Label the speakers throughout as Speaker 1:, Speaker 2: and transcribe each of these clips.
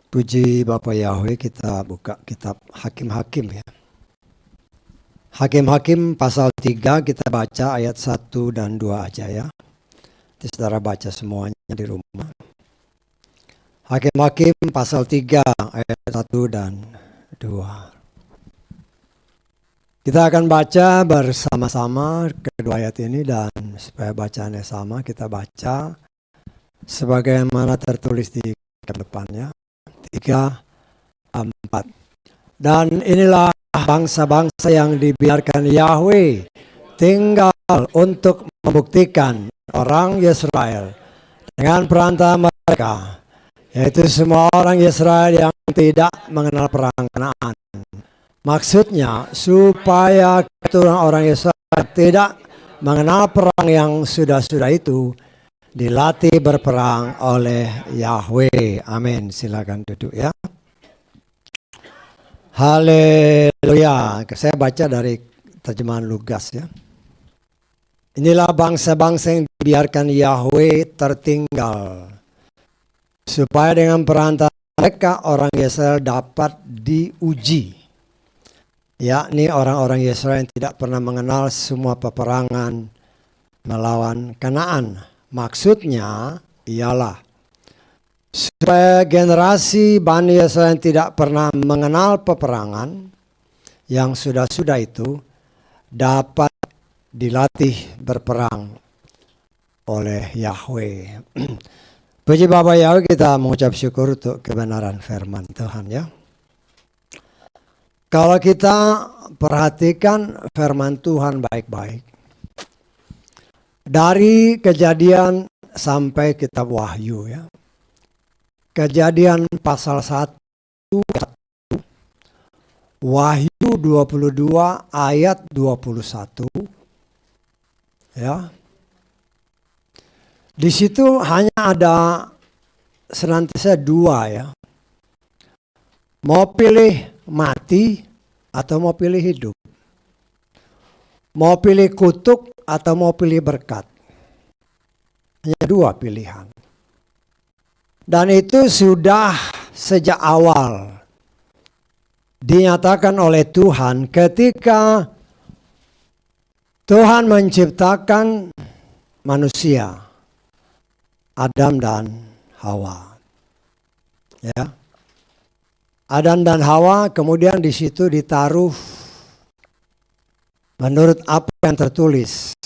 Speaker 1: Puji Bapa Yahweh, kita buka kitab Hakim-Hakim ya. Hakim-Hakim pasal 3 kita baca ayat 1 dan 2 aja ya. Nanti saudara baca semuanya di rumah. Hakim-Hakim pasal 3 ayat 1 dan 2. Kita akan baca bersama-sama kedua ayat ini, dan supaya bacaannya sama kita baca sebagaimana tertulis di depannya. 3, 4. Dan inilah bangsa-bangsa yang dibiarkan Yahweh tinggal untuk membuktikan orang Israel dengan perantara mereka, yaitu semua orang Israel yang tidak mengenal perang Kanaan. Maksudnya supaya keturunan orang Israel tidak mengenal perang yang sudah-sudah itu dilatih berperang oleh Yahweh. Amin. Silakan duduk ya. Haleluya. Saya baca dari terjemahan Lugas ya. Inilah bangsa-bangsa yang dibiarkan Yahweh tertinggal, supaya dengan perantara mereka orang Israel dapat diuji. Yakni orang-orang Israel yang tidak pernah mengenal semua peperangan melawan Kanaan. Maksudnya ialah supaya generasi Bani Israel yang tidak pernah mengenal peperangan yang sudah-sudah itu dapat dilatih berperang oleh Yahweh. Puji Bapa Yahweh, kita mengucap syukur untuk kebenaran firman Tuhan ya. Kalau kita perhatikan firman Tuhan baik-baik, dari Kejadian sampai kitab Wahyu ya. Kejadian pasal 1, Wahyu 22 ayat 21 ya. Di situ hanya ada senantiasa dua ya. Mau pilih mati atau mau pilih hidup. Mau pilih kutuk atau mau pilih berkat. Hanya dua pilihan. Dan itu sudah sejak awal dinyatakan oleh Tuhan ketika Tuhan menciptakan manusia, Adam dan Hawa. Ya. Adam dan Hawa kemudian di situ ditaruh menurut apa yang tertulis.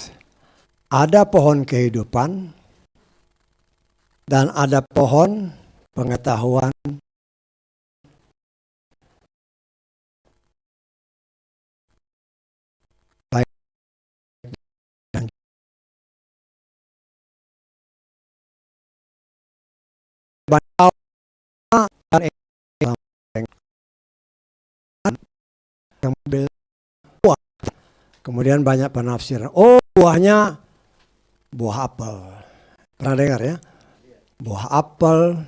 Speaker 1: Ada pohon kehidupan dan ada pohon pengetahuan baik dan buah. Kemudian banyak penafsiran. Oh, buahnya buah apel. Pernah dengar ya? Buah apel.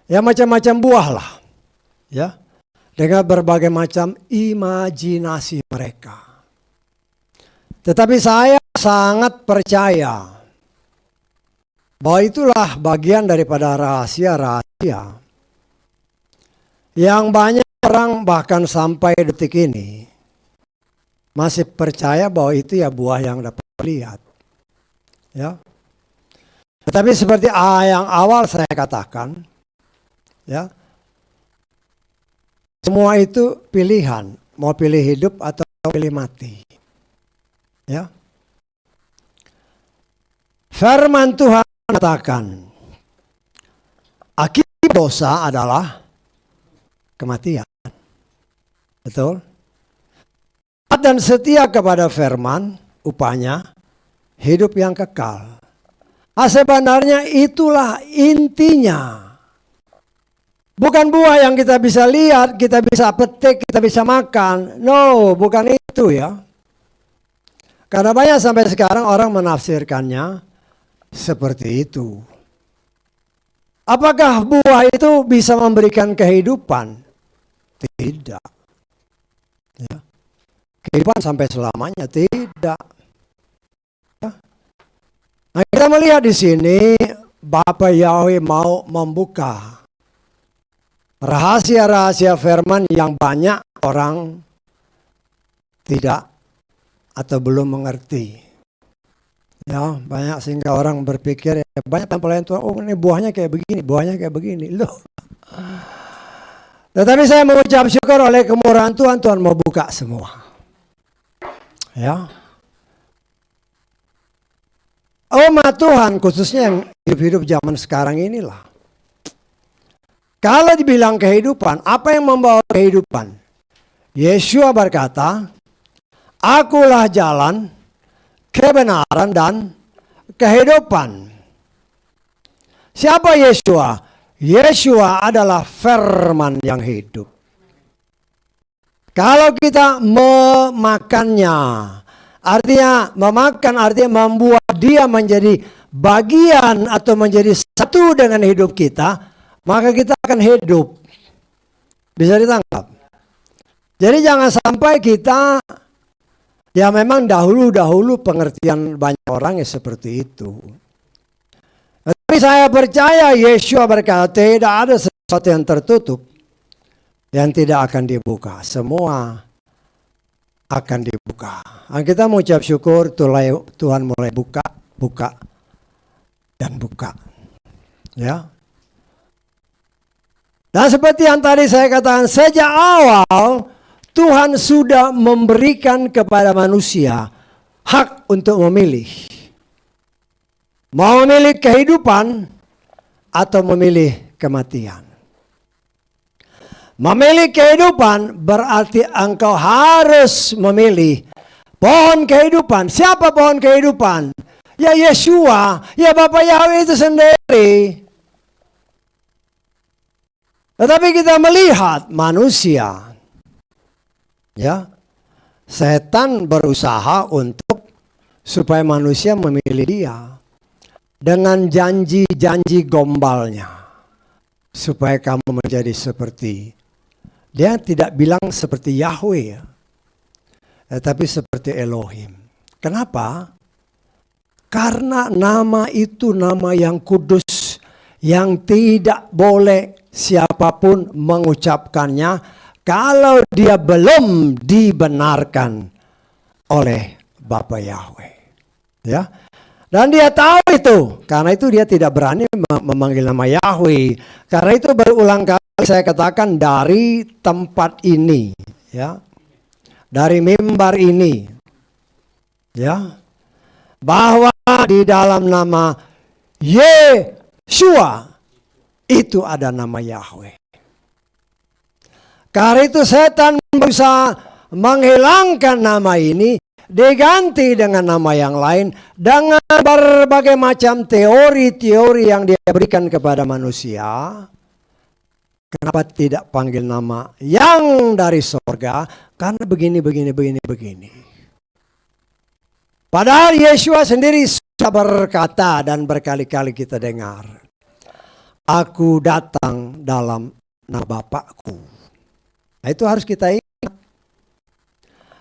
Speaker 1: Ya macam-macam buah lah. Ya. Dengan berbagai macam imajinasi mereka. Tetapi saya sangat percaya bahwa itulah bagian daripada rahasia-rahasia yang banyak orang bahkan sampai detik ini masih percaya bahwa itu ya buah yang dapat dilihat. Ya. Tetapi seperti yang awal saya katakan, ya, semua itu pilihan, mau pilih hidup atau pilih mati. Ya. Firman Tuhan mengatakan, akibat dosa adalah kematian. Betul? Dan setia kepada firman, upahnya hidup yang kekal. Sebenarnya itulah intinya. Bukan buah yang kita bisa lihat, kita bisa petik, kita bisa makan. No, bukan itu ya. Karena banyak sampai sekarang orang menafsirkannya seperti itu. Apakah buah itu bisa memberikan kehidupan? Tidak. Ya. Kehidupan sampai selamanya tidak. Ya. Nah, kita melihat di sini Bapa Yahweh mau membuka rahasia-rahasia firman yang banyak orang tidak atau belum mengerti. Ya, banyak sehingga orang berpikir ya, banyak pelayan Tuhan, oh ini buahnya kayak begini, buahnya kayak begini. Loh. Tetapi saya mengucap syukur oleh kemurahan Tuhan, Tuhan mau buka semua. Ya. Umat Tuhan khususnya yang hidup zaman sekarang inilah. Kalau dibilang kehidupan, apa yang membawa kehidupan? Yesua berkata, akulah jalan, kebenaran dan kehidupan. Siapa Yesua? Yesua adalah firman yang hidup. Kalau kita memakannya, artinya memakan artinya membuat dia menjadi bagian atau menjadi satu dengan hidup kita, maka kita akan hidup. Bisa ditangkap. Jadi jangan sampai kita, ya memang dahulu pengertian banyak orang ya seperti itu. Tapi saya percaya Yesua berkata tidak ada sesuatu yang tertutup yang tidak akan dibuka. Semua akan dibuka. Dan kita mengucap syukur Tuhan mulai buka dan buka. Ya. Dan seperti yang tadi saya katakan, sejak awal Tuhan sudah memberikan kepada manusia hak untuk memilih. Mau memilih kehidupan atau memilih kematian. Memilih kehidupan berarti engkau harus memilih pohon kehidupan. Siapa pohon kehidupan? Ya Yesua, ya Bapa Yahweh itu sendiri. Tetapi kita melihat manusia, ya, setan berusaha untuk supaya manusia memilih dia dengan janji-janji gombalnya, supaya kamu menjadi seperti dia. Tidak bilang seperti Yahweh, tetapi seperti Elohim. Kenapa? Karena nama itu nama yang kudus, yang tidak boleh siapapun mengucapkannya kalau dia belum dibenarkan oleh Bapa Yahweh. Ya. Dan dia tahu itu, karena itu dia tidak berani memanggil nama Yahweh. Karena itu berulang kali saya katakan dari tempat ini, ya, dari mimbar ini, ya, bahwa di dalam nama Yesua itu ada nama Yahweh. Karena itu setan berusaha menghilangkan nama ini, diganti dengan nama yang lain dengan berbagai macam teori-teori yang dia berikan kepada manusia. Kenapa tidak panggil nama yang dari sorga? Karena begini. Padahal Yesua sendiri sudah berkata dan berkali-kali kita dengar, aku datang dalam nama Bapakku. Nah, itu harus kita ingat.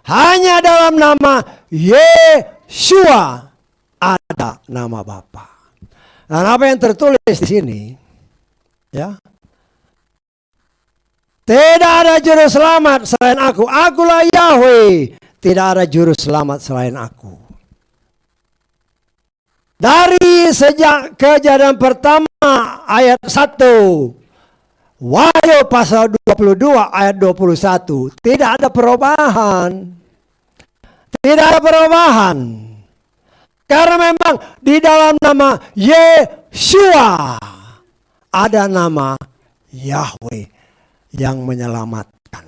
Speaker 1: Hanya dalam nama Yesua ada nama Bapa. Dan apa yang tertulis di sini, ya, tidak ada juru selamat selain aku. Akulah Yahweh. Tidak ada juru selamat selain aku. Dari sejak kejadian pertama ayat 1. Wahyu pasal 22 ayat 21. Tidak ada perubahan. Tidak ada perubahan. Karena memang di dalam nama Yesua ada nama Yahweh yang menyelamatkan.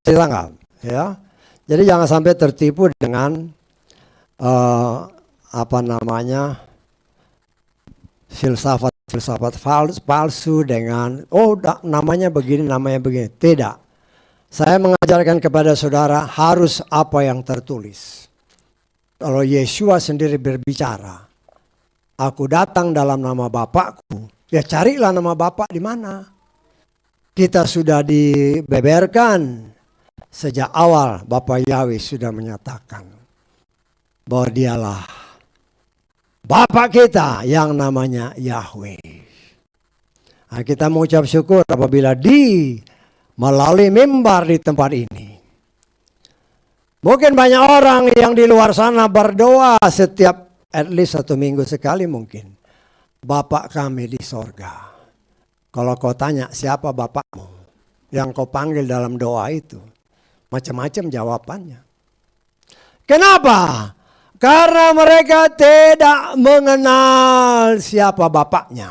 Speaker 1: Silakan, ya. Jadi jangan sampai tertipu dengan filsafat palsu dengan namanya begini. Tidak. Saya mengajarkan kepada saudara harus apa yang tertulis. Kalau Yesua sendiri berbicara, aku datang dalam nama Bapakku, ya carilah nama Bapak di mana. Kita sudah dibeberkan sejak awal. Bapa Yahweh sudah menyatakan bahwa dialah Bapa kita yang namanya Yahweh. Nah, kita mengucap syukur apabila melalui mimbar di tempat ini. Mungkin banyak orang yang di luar sana berdoa setiap at least 1 minggu sekali mungkin. Bapak kami di sorga. Kalau kau tanya siapa bapakmu yang kau panggil dalam doa itu, macam-macam jawabannya. Kenapa? Karena mereka tidak mengenal siapa bapaknya.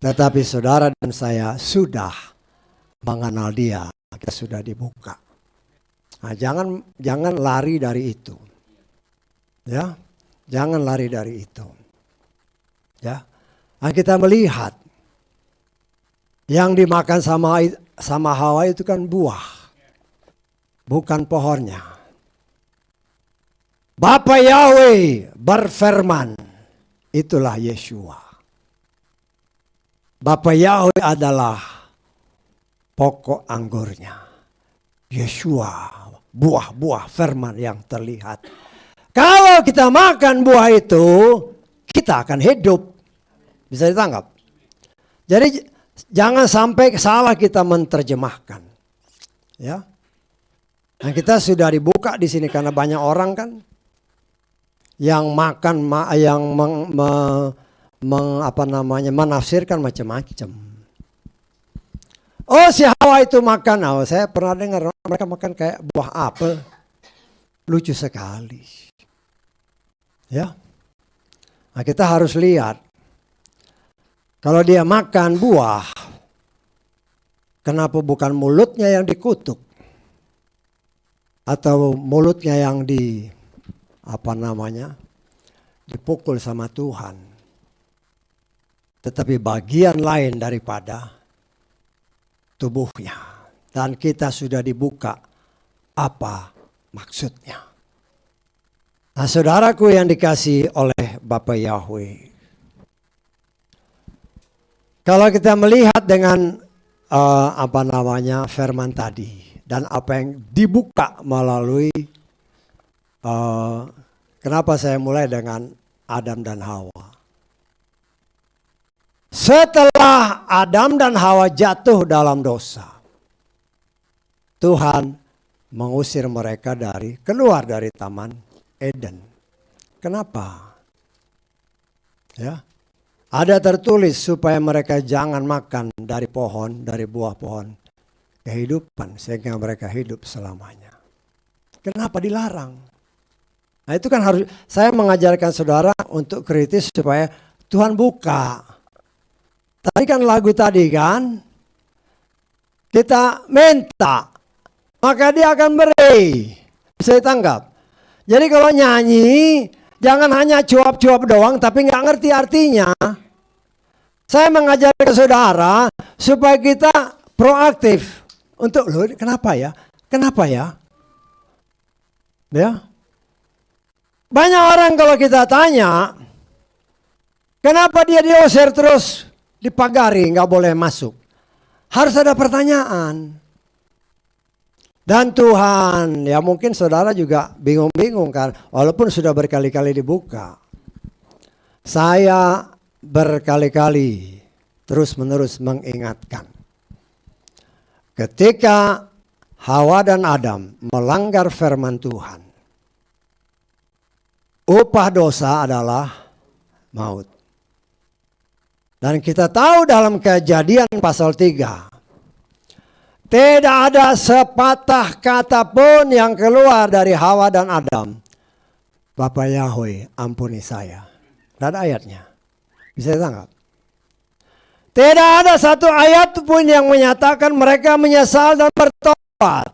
Speaker 1: Tetapi saudara dan saya sudah mengenal dia. Kita sudah dibuka. Nah, jangan lari dari itu. Ya, jangan lari dari itu. Ya, nah, kita melihat yang dimakan sama Hawa itu kan buah, bukan pohonnya. Bapa Yahweh berfirman, itulah Yeshua. Bapa Yahweh adalah pokok anggurnya. Yeshua, buah-buah firman yang terlihat. Kalau kita makan buah itu, kita akan hidup. Bisa ditangkap? Jadi jangan sampai salah kita menerjemahkan. Ya. Nah, kita sudah dibuka di sini karena banyak orang kan yang makan yang menafsirkan macam-macam. Oh, si Hawa itu makan. Oh, saya pernah dengar mereka makan kayak buah apel. Lucu sekali. Ya. Nah, kita harus lihat. Kalau dia makan buah, kenapa bukan mulutnya yang dikutuk? Atau mulutnya yang dipukul sama Tuhan. Tetapi bagian lain daripada tubuhnya. Dan kita sudah dibuka apa maksudnya. Nah, saudaraku yang dikasihi oleh Bapa Yahweh. Kalau kita melihat dengan firman tadi dan apa yang dibuka melalui kenapa saya mulai dengan Adam dan Hawa. Setelah Adam dan Hawa jatuh dalam dosa, Tuhan mengusir mereka keluar dari Taman Eden. Kenapa? Ya. Ada tertulis supaya mereka jangan makan dari buah pohon kehidupan sehingga mereka hidup selamanya. Kenapa dilarang? Nah, itu kan harus saya mengajarkan saudara untuk kritis supaya Tuhan buka. Tadi kan lagu tadi kan kita minta maka dia akan beri. Bisa ditangkap. Jadi kalau nyanyi jangan hanya cuap-cuap doang tapi nggak ngerti artinya. Saya mengajarkan saudara supaya kita proaktif untuk kenapa ya? Kenapa ya? Ya. Banyak orang kalau kita tanya, kenapa dia diusir terus dipagari nggak boleh masuk? Harus ada pertanyaan. Dan Tuhan, ya mungkin saudara juga bingung-bingung kan, walaupun sudah berkali-kali dibuka. Saya berkali-kali terus-menerus mengingatkan. Ketika Hawa dan Adam melanggar firman Tuhan, upah dosa adalah maut. Dan kita tahu dalam Kejadian pasal 3, tidak ada sepatah kata pun yang keluar dari Hawa dan Adam. Bapa Yahweh, ampuni saya. Dan ayatnya. Bisa ditangkap? Tidak ada satu ayat pun yang menyatakan mereka menyesal dan bertobat.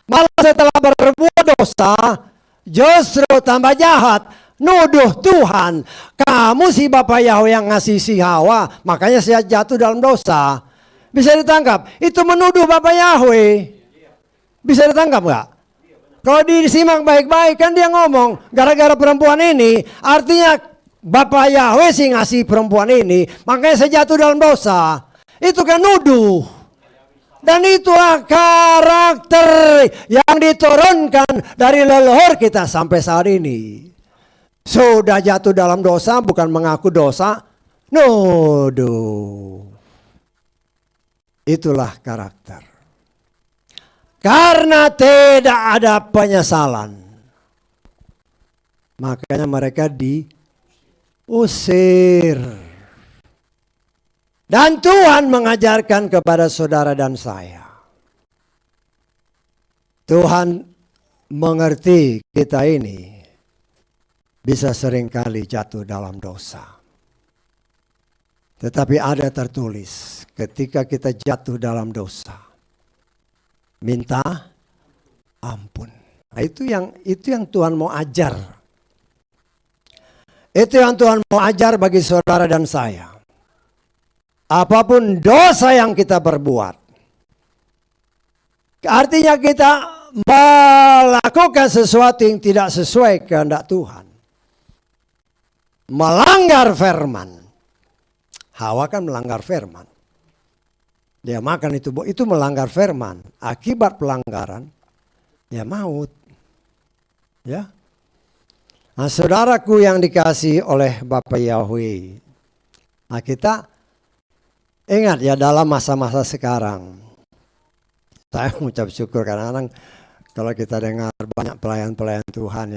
Speaker 1: Malah setelah berbuat dosa, justru tambah jahat. Nuduh Tuhan. Kamu si Bapa Yahweh yang ngasih si Hawa. Makanya saya jatuh dalam dosa. Bisa ditangkap? Itu menuduh Bapa Yahweh. Bisa ditangkap gak? Kalau disimak baik-baik kan dia ngomong. Gara-gara perempuan ini. Artinya Bapa Yahweh sih ngasih perempuan ini. Makanya saya jatuh dalam dosa. Itu kan nuduh. Dan itulah karakter yang diturunkan dari leluhur kita sampai saat ini. Sudah jatuh dalam dosa, bukan mengaku dosa, nuduh. Itulah karakter. Karena tidak ada penyesalan, makanya mereka diusir. Dan Tuhan mengajarkan kepada saudara dan saya. Tuhan mengerti kita ini bisa seringkali jatuh dalam dosa. Tetapi ada tertulis, ketika kita jatuh dalam dosa, minta ampun. Nah, itu yang Tuhan mau ajar. Itu yang Tuhan mau ajar bagi saudara dan saya. Apapun dosa yang kita perbuat, artinya kita melakukan sesuatu yang tidak sesuai kehendak Tuhan, melanggar firman. Hawa kan melanggar firman. Dia makan itu melanggar firman. Akibat pelanggaran, ya maut. Ya. Nah, saudaraku yang dikasihi oleh Bapak Yahweh. Nah, kita ingat ya dalam masa-masa sekarang. Saya mengucap syukur kadang-kadang kalau kita dengar banyak pelayan-pelayan Tuhan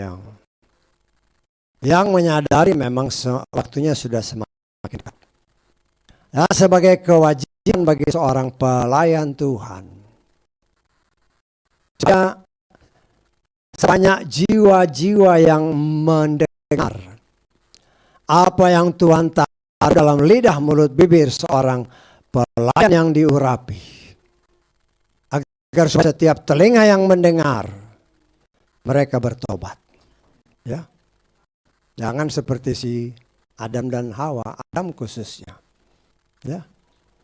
Speaker 1: yang menyadari memang waktunya sudah semakin dekat. Ya, sebagai kewajiban bagi seorang pelayan Tuhan, sebanyak jiwa-jiwa yang mendengar apa yang Tuhan taruh dalam lidah mulut bibir seorang pelayan yang diurapi, agar setiap telinga yang mendengar mereka bertobat. Ya, jangan seperti si Adam dan Hawa, Adam khususnya. Ya,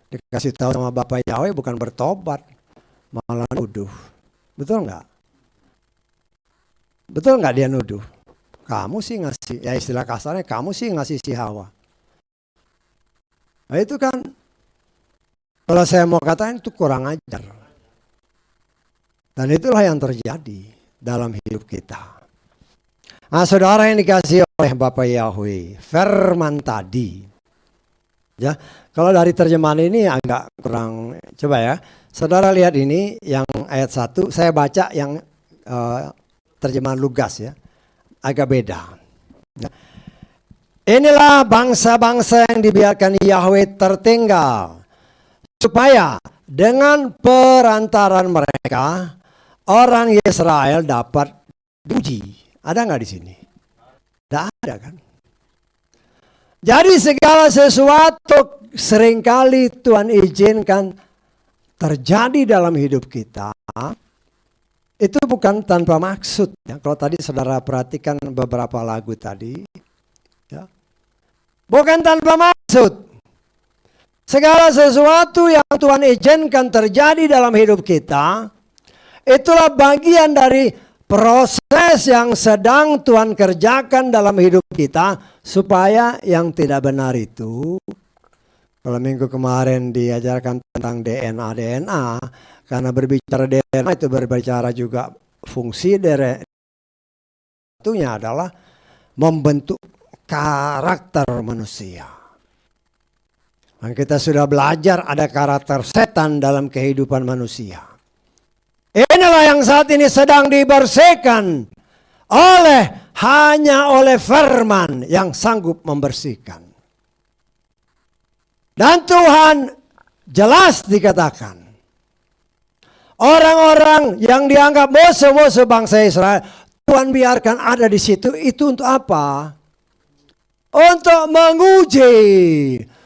Speaker 1: dikasih tahu sama Bapak Yahweh bukan bertobat, malah nuduh. Betul nggak? Betul nggak dia nuduh? Kamu sih ngasih, ya istilah kasarnya kamu sih ngasih si Hawa. Nah itu kan, kalau saya mau katakan itu kurang ajar. Dan itulah yang terjadi dalam hidup kita. Nah saudara yang dikasih oleh Bapak Yahweh, firman tadi. Ya, kalau dari terjemahan ini agak kurang, coba ya. Saudara lihat ini yang ayat 1, saya baca yang terjemahan Lugas ya. Agak beda. Ya. Inilah bangsa-bangsa yang dibiarkan Yahweh tertinggal, supaya dengan perantaran mereka orang Israel dapat diuji. Ada nggak di sini? Tidak ada kan? Jadi segala sesuatu seringkali Tuhan izinkan terjadi dalam hidup kita, itu bukan tanpa maksud. Ya. Kalau tadi saudara perhatikan beberapa lagu tadi, ya. Bukan tanpa maksud. Segala sesuatu yang Tuhan izinkan terjadi dalam hidup kita, itulah bagian dari proses yang sedang Tuhan kerjakan dalam hidup kita, supaya yang tidak benar itu, kalau minggu kemarin diajarkan tentang DNA, karena berbicara DNA itu berbicara juga fungsi dari itunya adalah membentuk karakter manusia. Dan kita sudah belajar ada karakter setan dalam kehidupan manusia. Inilah yang saat ini sedang dibersihkan hanya oleh firman yang sanggup membersihkan. Dan Tuhan jelas dikatakan, orang-orang yang dianggap musuh-musuh bangsa Israel, Tuhan biarkan ada di situ, itu untuk apa? Untuk menguji,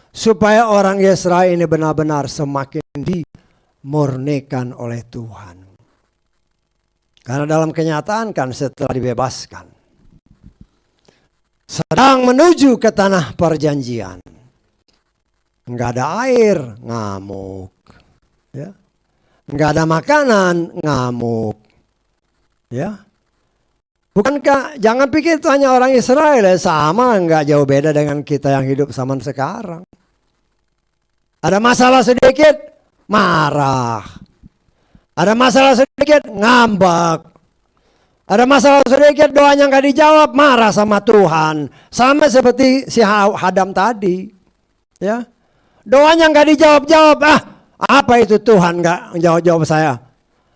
Speaker 1: supaya orang Israel ini benar-benar semakin dimurnikan oleh Tuhan. Karena dalam kenyataan kan setelah dibebaskan, sedang menuju ke tanah perjanjian, nggak ada air, ngamuk, ya, nggak ada makanan, ngamuk, ya. Bukankah, jangan pikir itu hanya orang Israel, ya, sama nggak jauh beda dengan kita yang hidup zaman sekarang. Ada masalah sedikit, marah. Ada masalah sedikit, ngambek. Ada masalah sedikit, doanya nggak dijawab, marah sama Tuhan. Sama seperti si Hadam tadi. Ya, doanya nggak dijawab-jawab. Apa itu Tuhan nggak jawab-jawab saya?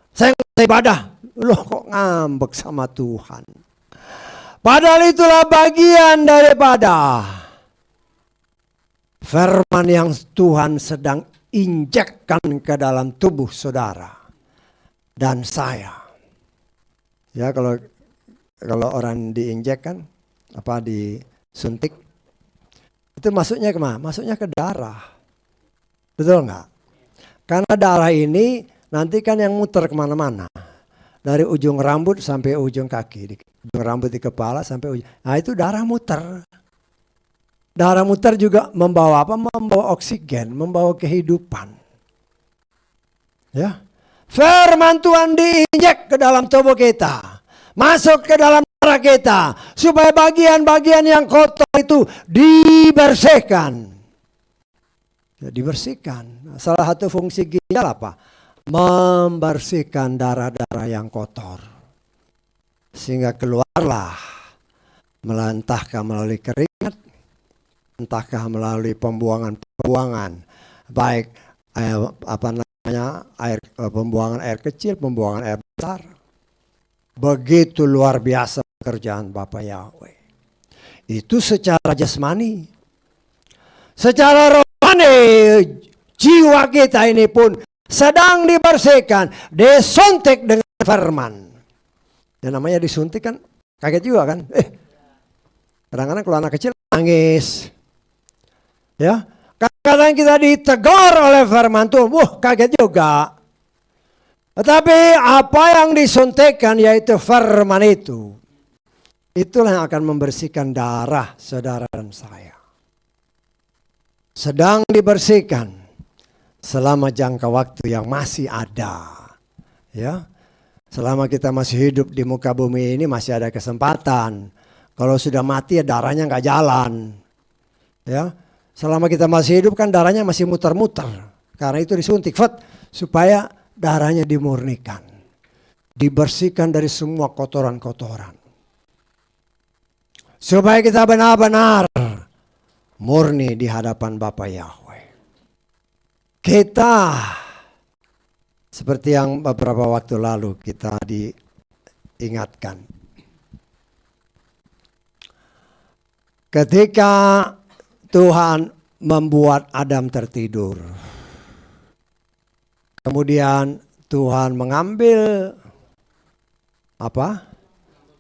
Speaker 1: Saya nggak ibadah. Loh kok ngambek sama Tuhan? Padahal itulah bagian daripada firman yang Tuhan sedang injekkan ke dalam tubuh saudara dan saya. Ya, kalau orang diinjek kan, disuntik, itu masuknya kemana? Masuknya ke darah. Betul nggak? Karena darah ini nanti kan yang muter kemana-mana. Dari ujung rambut sampai ujung kaki. Ujung rambut di kepala sampai ujung. Nah itu darah muter. Darah muter juga membawa apa? Membawa oksigen, membawa kehidupan. Ya. Firman Tuhan diinjek ke dalam tubuh kita. Masuk ke dalam darah kita. Supaya bagian-bagian yang kotor itu dibersihkan. Ya, dibersihkan. Salah satu fungsi ginjal apa? Membersihkan darah-darah yang kotor. Sehingga keluarlah. Entahkah melalui keringat. Entahkah melalui pembuangan. Baik pembuangan air kecil, pembuangan air besar. Begitu luar biasa pekerjaan Bapa Yahweh. Itu secara jasmani. Secara rohani, jiwa kita ini pun sedang dibersihkan, disuntik dengan firman. Yang namanya disuntik kan kaget juga kan? Kadang-kadang kalau anak kecil nangis. Ya, kadang-kadang kita ditegur oleh firman Tuhan, kaget juga. Tetapi apa yang disuntikkan yaitu firman itu. Itulah yang akan membersihkan darah saudara dan saya. Sedang dibersihkan selama jangka waktu yang masih ada. Ya. Selama kita masih hidup di muka bumi ini masih ada kesempatan. Kalau sudah mati ya darahnya nggak jalan. Ya. Selama kita masih hidup kan darahnya masih muter-muter. Karena itu disuntik supaya darahnya dimurnikan. Dibersihkan dari semua kotoran-kotoran. Supaya kita benar-benar murni di hadapan Bapa Yahweh. Kita seperti yang beberapa waktu lalu kita diingatkan. Ketika Tuhan membuat Adam tertidur. Kemudian Tuhan mengambil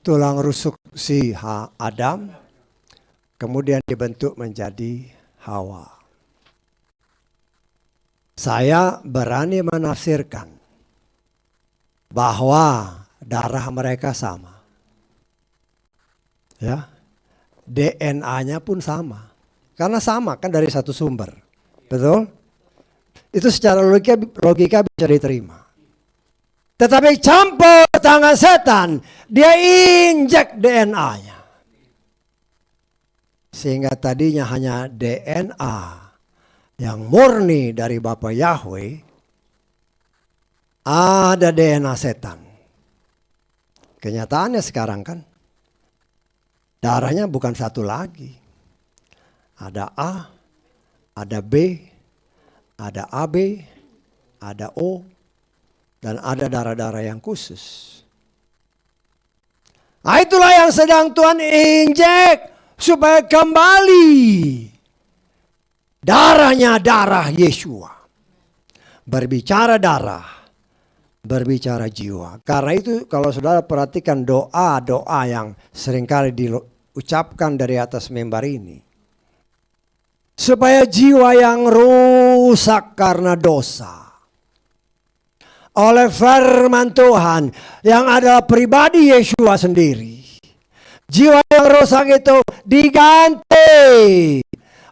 Speaker 1: tulang rusuk si Adam. Kemudian dibentuk menjadi Hawa. Saya berani menafsirkan bahwa darah mereka sama. Ya. DNA-nya pun sama. Karena sama kan dari satu sumber. Betul? Itu secara logika bisa diterima. Tetapi campur tangan setan, dia injek DNA-nya. Sehingga tadinya hanya DNA yang murni dari Bapa Yahweh, ada DNA setan. Kenyataannya sekarang kan, darahnya bukan satu lagi. Ada A, ada B, ada AB, ada O, dan ada darah-darah yang khusus. Nah, itulah yang sedang Tuhan injek supaya kembali darahnya darah Yeshua. Berbicara darah, berbicara jiwa. Karena itu kalau saudara perhatikan doa-doa yang seringkali diucapkan dari atas mimbar ini. Supaya jiwa yang rusak karena dosa. Oleh firman Tuhan yang adalah pribadi Yeshua sendiri. Jiwa yang rusak itu diganti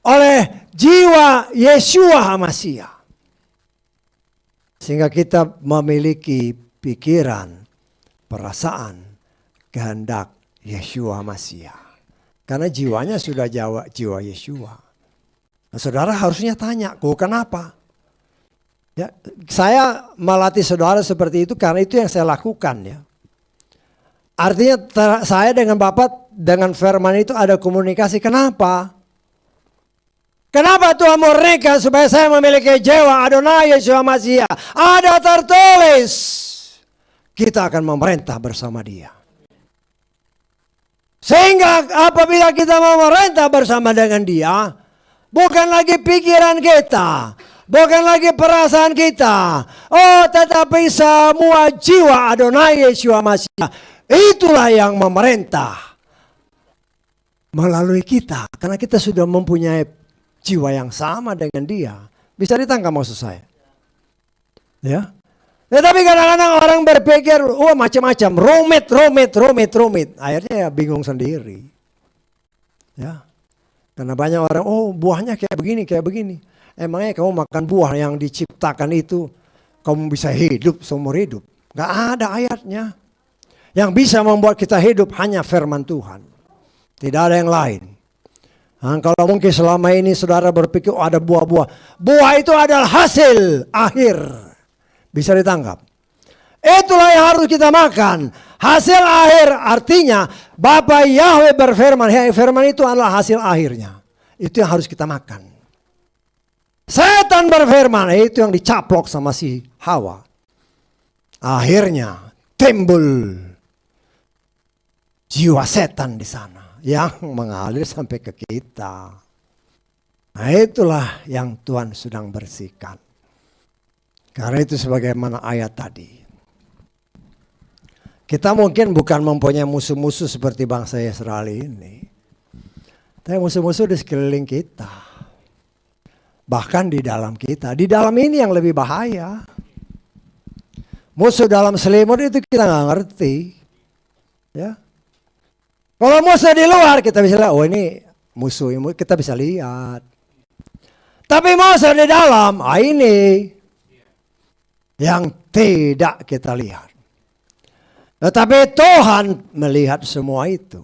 Speaker 1: oleh jiwa Yeshua HaMashiach. Sehingga kita memiliki pikiran, perasaan, kehendak Yeshua HaMashiach. Karena jiwanya sudah jiwa Yeshua. Nah, saudara harusnya tanya, kenapa? Ya, saya melatih saudara seperti itu karena itu yang saya lakukan ya. Artinya saya dengan Bapa dengan firman itu ada komunikasi. Kenapa? Kenapa Tuhan murnikan supaya saya memiliki jiwa Adonai Yeshua Mashiach? Ada tertulis. Kita akan memerintah bersama Dia. Sehingga apabila kita memerintah bersama dengan Dia, bukan lagi pikiran kita, bukan lagi perasaan kita. Oh, tetapi semua jiwa Adonai Yeshua Mashiach, itulah yang memerintah melalui kita. Karena kita sudah mempunyai jiwa yang sama dengan Dia. Bisa ditangkap maksud saya? Ya. Tetapi kadang-kadang orang berpikir, oh macam-macam, rumit. Akhirnya ya bingung sendiri. Ya. Karena banyak orang, oh buahnya kayak begini. Emangnya kamu makan buah yang diciptakan itu, kamu bisa hidup seumur hidup? Gak ada ayatnya. Yang bisa membuat kita hidup hanya firman Tuhan. Tidak ada yang lain. Nah, kalau mungkin selama ini saudara berpikir oh, ada buah-buah. Buah itu adalah hasil akhir. Bisa ditangkap. Itulah yang harus kita makan. Hasil akhir artinya Bapa Yahweh berfirman. Firman itu adalah hasil akhirnya. Itu yang harus kita makan. Setan berfirman. Itu yang dicaplok sama si Hawa. Akhirnya timbul jiwa setan di sana. Yang mengalir sampai ke kita. Nah itulah yang Tuhan sedang bersihkan. Karena itu sebagaimana ayat tadi. Kita mungkin bukan mempunyai musuh-musuh seperti bangsa Israel ini. Tapi musuh-musuh di sekeliling kita. Bahkan di dalam kita. Di dalam ini yang lebih bahaya. Musuh dalam selimut itu kita nggak ngerti. Ya. Kalau musuh di luar kita bisa lihat. Oh ini musuh kita bisa lihat. Tapi musuh di dalam. Ini. Yang tidak kita lihat. Tetapi Tuhan melihat semua itu.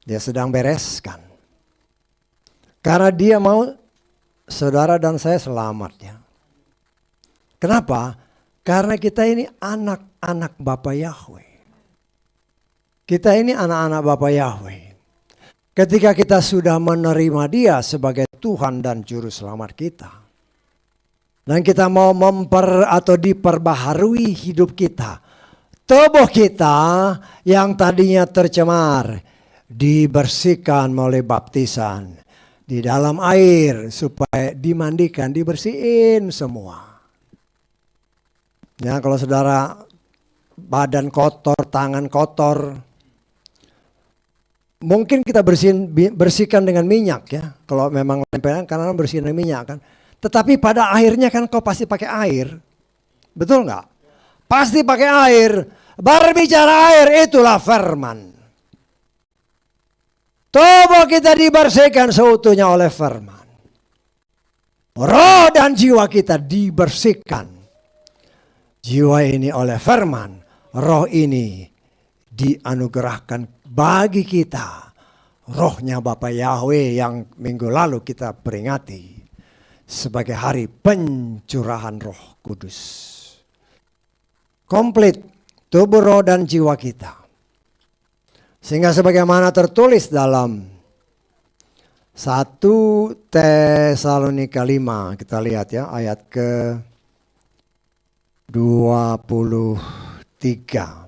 Speaker 1: Dia sedang bereskan. Karena Dia mau saudara dan saya selamat ya. Kenapa? Karena kita ini anak-anak Bapa Yahweh. Kita ini anak-anak Bapa Yahweh. Ketika kita sudah menerima Dia sebagai Tuhan dan Juru Selamat kita. Dan kita mau diperbaharui hidup kita. Tubuh kita yang tadinya tercemar dibersihkan melalui baptisan di dalam air supaya dimandikan, dibersihin semua. Ya kalau saudara badan kotor, tangan kotor, mungkin kita bersihkan dengan minyak ya. Kalau memang lemperan karena bersihin dengan minyak kan. Tetapi pada akhirnya kan kau pasti pakai air. Betul nggak? Pasti pakai air. Berbicara air itulah firman. Tubuh kita dibersihkan seutuhnya oleh firman. Roh dan jiwa kita dibersihkan. Jiwa ini oleh firman. Roh ini dianugerahkan bagi kita. Rohnya Bapa Yahweh yang minggu lalu kita peringati. Sebagai hari pencurahan Roh Kudus. Komplit tubuh, roh dan jiwa kita. Sehingga sebagaimana tertulis dalam 1 Tesalonika 5. Kita lihat ya ayat ke 23.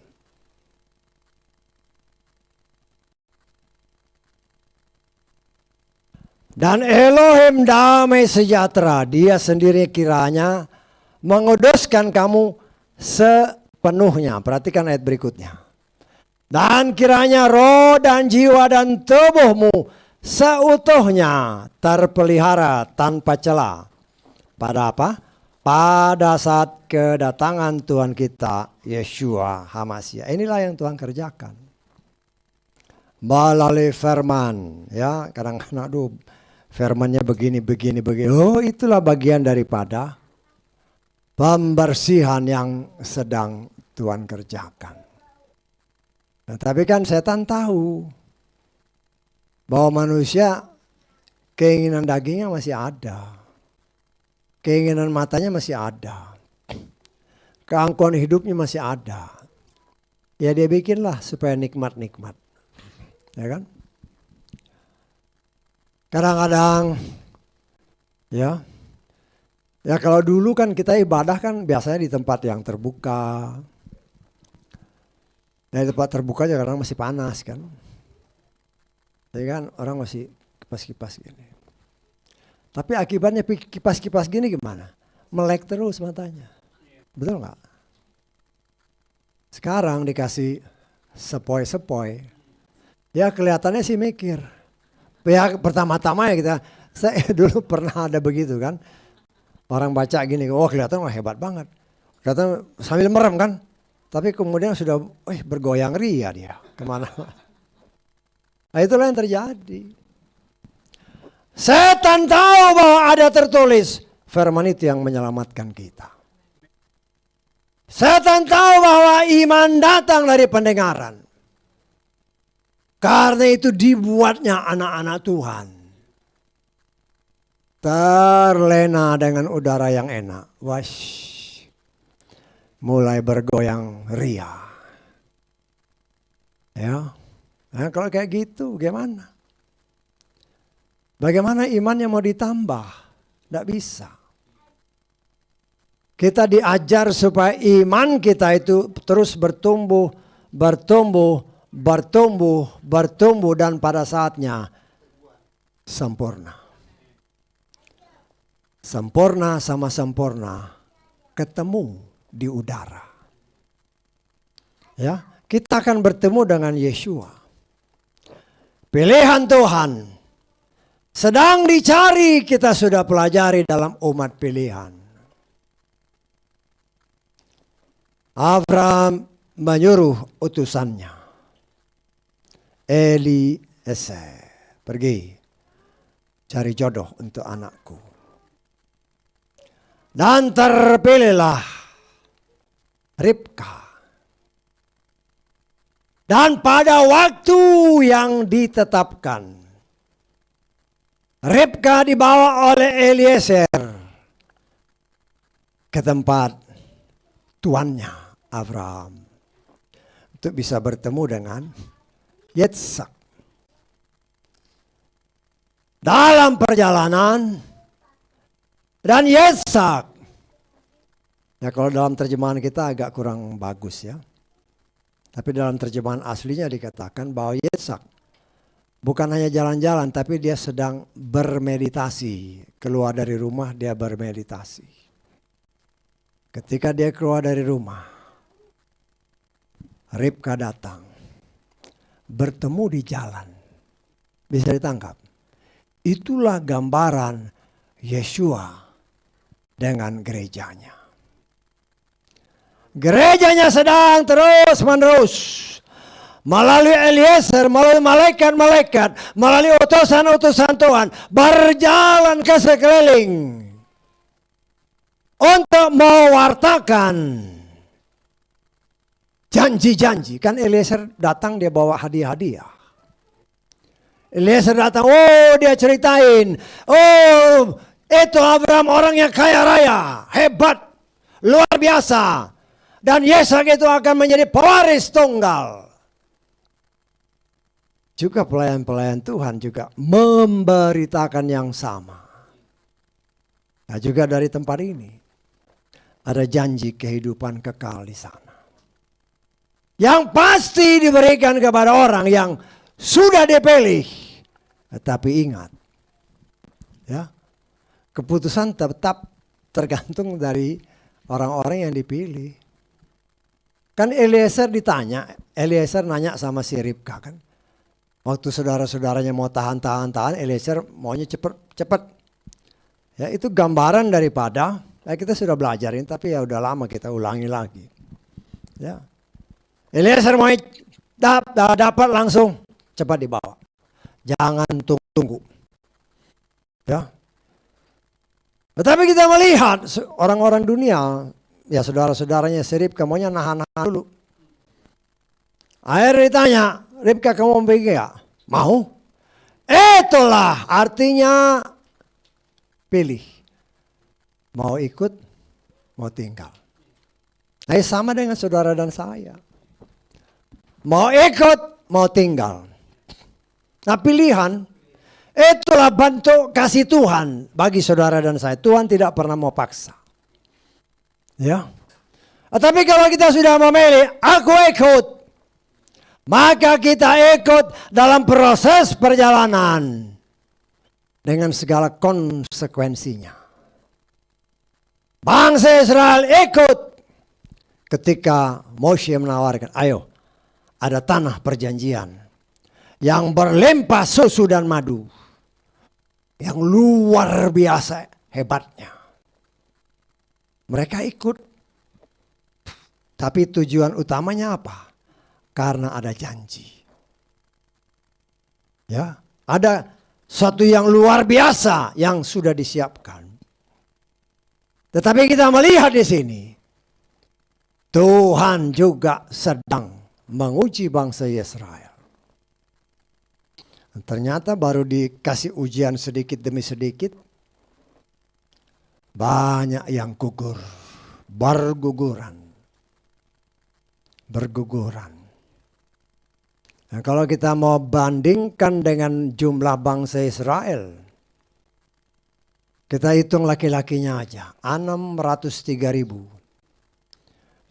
Speaker 1: Dan Elohim damai sejahtera, Dia sendiri kiranya menguduskan kamu sepenuhnya. Perhatikan ayat berikutnya. Dan kiranya roh dan jiwa dan tubuhmu seutuhnya terpelihara tanpa celah. Pada apa? Pada saat kedatangan Tuhan kita, Yeshua HaMashiach. Inilah yang Tuhan kerjakan. Melalui firman. Ya, kadang-kadang aduh. Firmannya begini. Oh itulah bagian daripada pembersihan yang sedang Tuhan kerjakan. Nah, tapi kan setan tahu bahwa manusia keinginan dagingnya masih ada. Keinginan matanya masih ada. Keangkuhan hidupnya masih ada. Ya dia bikinlah supaya nikmat-nikmat. Ya kan? Kadang-kadang ya kalau dulu kan kita ibadah kan biasanya di tempat yang terbuka. Di tempat terbuka aja kadang masih panas kan. Ya kan orang masih kipas-kipas gini. Tapi akibatnya kipas-kipas gini gimana? Melek terus matanya. Betul nggak? Sekarang dikasih sepoi-sepoi. Ya kelihatannya sih mikir. Ya pertama-tama ya saya dulu pernah ada begitu kan. Orang baca gini, oh kelihatan wah hebat banget. Kelihatan sambil merem kan. Tapi kemudian sudah bergoyang ria dia kemana. Nah itulah yang terjadi. Setan tahu bahwa ada tertulis. Firman itu yang menyelamatkan kita. Setan tahu bahwa iman datang dari pendengaran. Karena itu dibuatnya anak-anak Tuhan. Terlena dengan udara yang enak. Wash. Mulai bergoyang ria. Ya. Nah, kalau kayak gitu gimana? Bagaimana imannya mau ditambah? Tidak bisa. Kita diajar supaya iman kita itu terus bertumbuh, bertumbuh dan pada saatnya sempurna. Sempurna sama sempurna ketemu di udara. Ya, kita akan bertemu dengan Yeshua. Pilihan Tuhan sedang dicari, kita sudah pelajari dalam umat pilihan. Abraham menyuruh utusannya, Eliezer, pergi cari jodoh untuk anakku. Dan terpilihlah Ribka. Dan pada waktu yang ditetapkan, Ribka dibawa oleh Eliezer ke tempat tuannya Abraham untuk bisa bertemu dengan Yitzhak. Dalam perjalanan dan Yitzhak, ya kalau dalam terjemahan kita agak kurang bagus ya. Tapi dalam terjemahan aslinya dikatakan bahwa Yitzhak bukan hanya jalan-jalan, tapi dia sedang bermeditasi. Keluar dari rumah dia bermeditasi. Ketika dia keluar dari rumah, Ribka datang. Bertemu di jalan. Bisa ditangkap. Itulah gambaran Yeshua dengan gerejanya. Gerejanya sedang terus-menerus melalui Eliezer, melalui malaikat-malaikat, melalui utusan-utusan Tuhan berjalan ke sekeliling untuk mewartakan janji-janji. Kan Eliezer datang dia bawa hadiah-hadiah. Eliezer datang, dia ceritain, itu Abraham orang yang kaya raya, hebat, luar biasa. Dan Yitzhak itu akan menjadi pewaris tunggal. Juga pelayan-pelayan Tuhan juga memberitakan yang sama. Nah juga dari tempat ini ada janji kehidupan kekal di sana. Yang pasti diberikan kepada orang yang sudah dipilih. Tetapi ingat, ya, keputusan tetap tergantung dari orang-orang yang dipilih. Kan Eliezer nanya sama si Ribka kan. Waktu saudara-saudaranya mau tahan, Eliezer maunya cepat. Ya itu gambaran daripada, kita sudah belajarin tapi ya udah lama kita ulangi lagi. Ya. Eliezer mau dapat langsung cepat dibawa. Jangan tunggu. Ya. Tetapi kita melihat orang-orang dunia, ya saudara-saudaranya si Ribka maunya nahan-nahan dulu. Akhirnya ditanya, Ribka kamu mau pergi gak? Mau. Itulah artinya pilih. Mau ikut, mau tinggal. Nah sama dengan saudara dan saya. Mau ikut, mau tinggal. Nah pilihan, itulah bentuk kasih Tuhan bagi saudara dan saya. Tuhan tidak pernah mau paksa. Ya. Tapi kalau kita sudah memilih, aku ikut. Maka kita ikut dalam proses perjalanan. Dengan segala konsekuensinya. Bangsa Israel ikut. Ketika Moshe menawarkan, ayo ada tanah perjanjian. Yang berlimpah susu dan madu. Yang luar biasa hebatnya. Mereka ikut. Tapi tujuan utamanya apa? Karena ada janji. Ya, ada suatu yang luar biasa yang sudah disiapkan. Tetapi kita melihat di sini, Tuhan juga sedang menguji bangsa Israel. Ternyata baru dikasih ujian sedikit demi sedikit, banyak yang gugur, berguguran. Nah, kalau kita mau bandingkan dengan jumlah bangsa Israel, kita hitung laki-lakinya aja, 603.550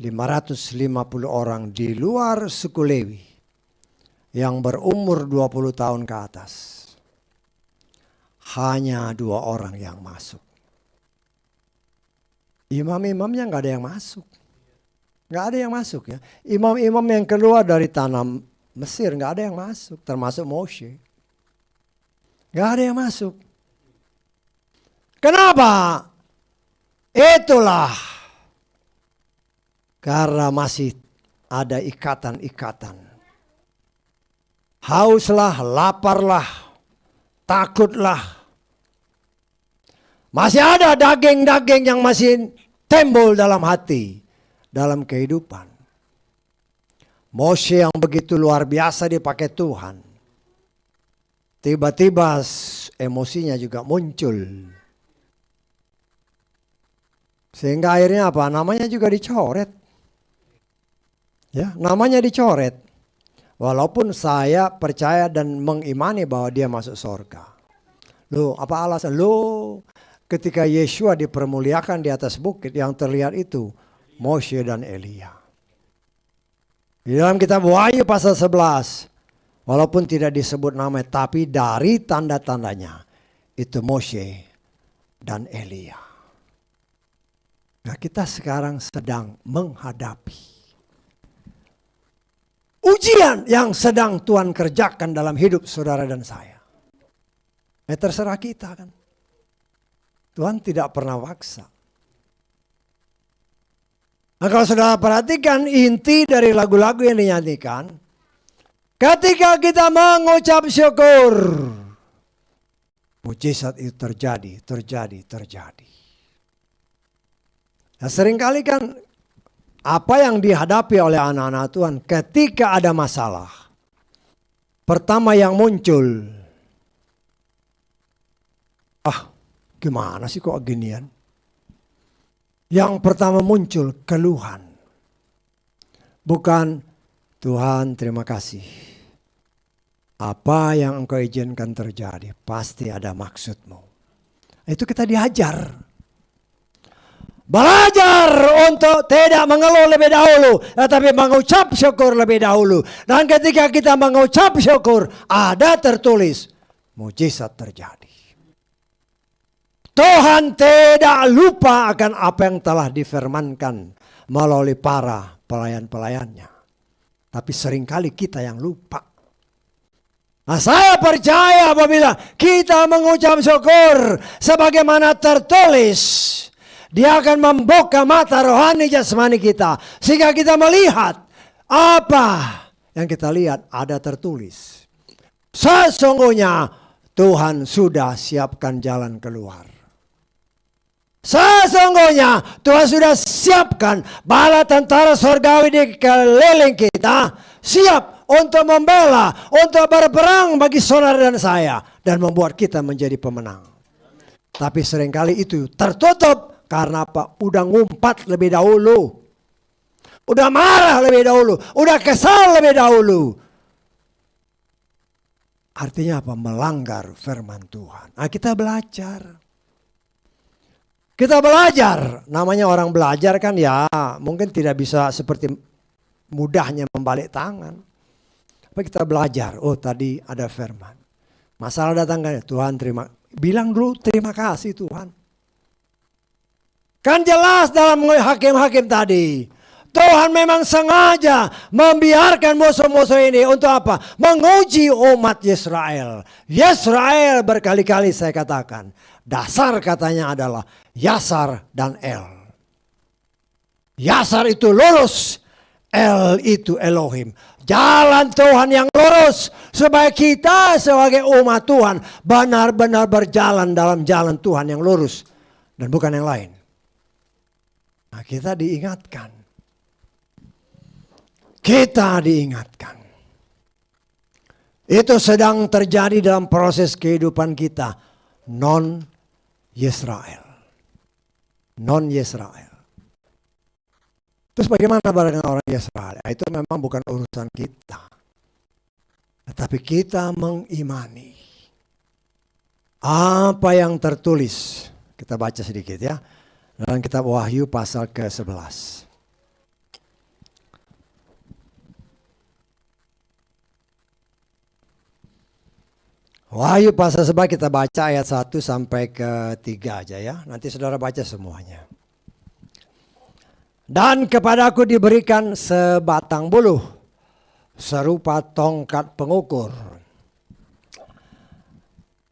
Speaker 1: orang di luar suku Lewi yang berumur 20 tahun ke atas. Hanya 2 orang yang masuk. Imam-imamnya nggak ada yang masuk. Nggak ada yang masuk ya. Imam-imam yang keluar dari tanah Mesir nggak ada yang masuk, termasuk Moshe. Nggak ada yang masuk. Kenapa? Itulah karena masih ada ikatan-ikatan. Hauslah, laparlah, takutlah. Masih ada daging-daging yang masih timbul dalam hati, dalam kehidupan. Moshe yang begitu luar biasa dipakai Tuhan. Tiba-tiba emosinya juga muncul. Sehingga akhirnya apa? Namanya juga dicoret. Ya, namanya dicoret. Walaupun saya percaya dan mengimani bahwa dia masuk surga. Loh, apa alasan? Loh, ketika Yeshua dipermuliakan di atas bukit, yang terlihat itu Moshe dan Elia. Di dalam kitab Wahyu pasal 11, walaupun tidak disebut nama, tapi dari tanda-tandanya itu Moshe dan Elia. Nah, kita sekarang sedang menghadapi ujian yang sedang Tuhan kerjakan dalam hidup saudara dan saya. Terserah kita kan. Tuhan tidak pernah paksa. Nah, kalau saudara perhatikan inti dari lagu-lagu yang dinyanyikan, ketika kita mengucap syukur, mujizat itu terjadi. Nah, seringkali kan apa yang dihadapi oleh anak-anak Tuhan ketika ada masalah, pertama yang muncul, gimana sih kok ginian? Yang pertama muncul keluhan. Bukan, Tuhan terima kasih. Apa yang Engkau izinkan terjadi pasti ada maksud-Mu. Itu kita diajar. Belajar untuk tidak mengeluh lebih dahulu, tetapi mengucap syukur lebih dahulu. Dan ketika kita mengucap syukur, ada tertulis, mujizat terjadi. Tuhan tidak lupa akan apa yang telah difirmankan melalui para pelayan-pelayannya. Tapi seringkali kita yang lupa. Nah, saya percaya apabila kita mengucap syukur sebagaimana tertulis, Dia akan membuka mata rohani jasmani kita. Sehingga kita melihat apa yang kita lihat ada tertulis. Sesungguhnya Tuhan sudah siapkan jalan keluar. Sesungguhnya Tuhan sudah siapkan bala tentara surgawi di keliling kita. Siap untuk membela, untuk berperang bagi saudara dan saya. Dan membuat kita menjadi pemenang. Tapi seringkali itu tertutup. Karena apa? Udah ngumpat lebih dahulu. udah marah lebih dahulu, udah kesal lebih dahulu. Artinya apa? Melanggar firman Tuhan. Nah, kita belajar. Kita belajar. Namanya orang belajar kan ya mungkin tidak bisa seperti mudahnya membalik tangan. Tapi kita belajar. Oh, tadi ada firman. Masalah datang kan, Tuhan bilang dulu terima kasih Tuhan. Kan jelas dalam hakim-hakim tadi. Tuhan memang sengaja membiarkan musuh-musuh ini untuk apa? Menguji umat Israel. Israel berkali-kali saya katakan. Dasar katanya adalah Yasar dan El. Yasar itu lurus. El itu Elohim. Jalan Tuhan yang lurus. Supaya kita sebagai umat Tuhan benar-benar berjalan dalam jalan Tuhan yang lurus. Dan bukan yang lain. Nah, kita diingatkan. Kita diingatkan. Itu sedang terjadi dalam proses kehidupan kita. Non-Yisrael. Non-Yisrael. Terus bagaimana dengan orang Yisrael? Itu memang bukan urusan kita. Tetapi kita mengimani. Apa yang tertulis. Kita baca sedikit ya. Dalam kitab Wahyu pasal ke-11. Wahyu pasal 11 kita baca ayat 1 sampai ke 3 aja ya. Nanti saudara baca semuanya. Dan kepadaku diberikan sebatang buluh serupa tongkat pengukur.